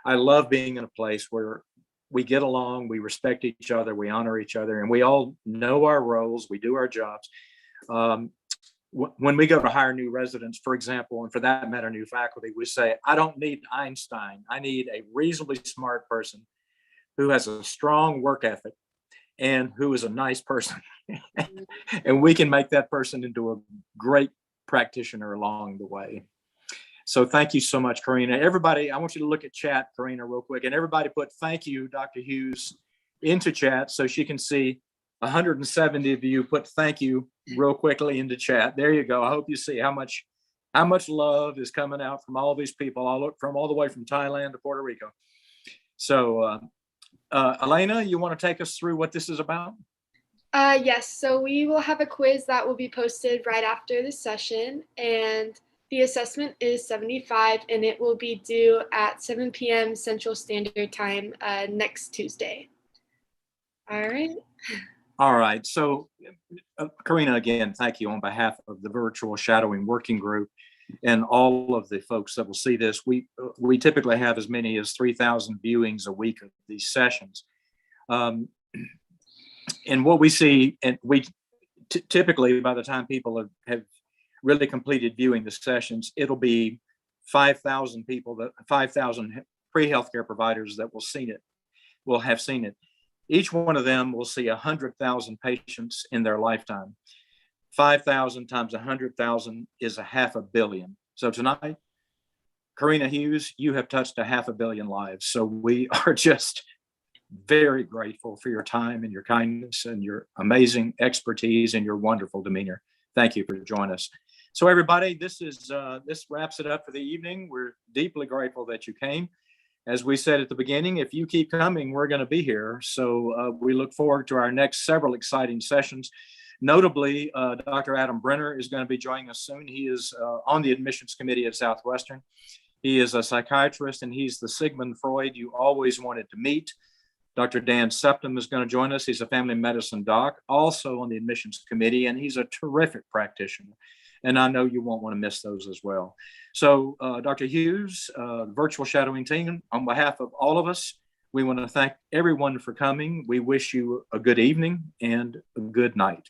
I love being in a place where we get along, we respect each other, we honor each other, and we all know our roles, we do our jobs. When we go to hire new residents, for example, and for that matter, new faculty, we say, I don't need Einstein. I need a reasonably smart person who has a strong work ethic and who is a nice person. And we can make that person into a great practitioner along the way. So thank you so much, Karina. Everybody, I want you to look at chat, Karina, real quick. And everybody put thank you, Dr. Hughes, into chat so she can see 170 of you put thank you real quickly into chat. There you go. I hope you see how much love is coming out from all these people, all the way from Thailand to Puerto Rico. So Elena, you want to take us through what this is about? Yes, so we will have a quiz that will be posted right after this session, and the assessment is 75, and it will be due at 7 p.m. Central Standard Time next Tuesday. All right. All right. So, Karina, again, thank you on behalf of the Virtual Shadowing Working Group and all of the folks that will see this. We typically have as many as 3,000 viewings a week of these sessions. And what we see, and we typically, by the time people have really completed viewing the sessions, it'll be 5,000 people, 5,000 pre-healthcare providers that will have seen it. Each one of them will see 100,000 patients in their lifetime. 5,000 times 100,000 is 500 million. So tonight, Karina Hughes, you have touched 500 million lives. So we are just very grateful for your time and your kindness and your amazing expertise and your wonderful demeanor. Thank you for joining us. So everybody, this wraps it up for the evening. We're deeply grateful that you came. As we said at the beginning, if you keep coming, we're going to be here. So we look forward to our next several exciting sessions. Notably, Dr. Adam Brenner is going to be joining us soon. He is on the admissions committee at Southwestern. He is a psychiatrist, and he's the Sigmund Freud you always wanted to meet. Dr. Dan Septum is going to join us. He's a family medicine doc, also on the admissions committee, and he's a terrific practitioner. And I know you won't want to miss those as well. So Dr. Hughes, virtual shadowing team, on behalf of all of us, we want to thank everyone for coming. We wish you a good evening and a good night.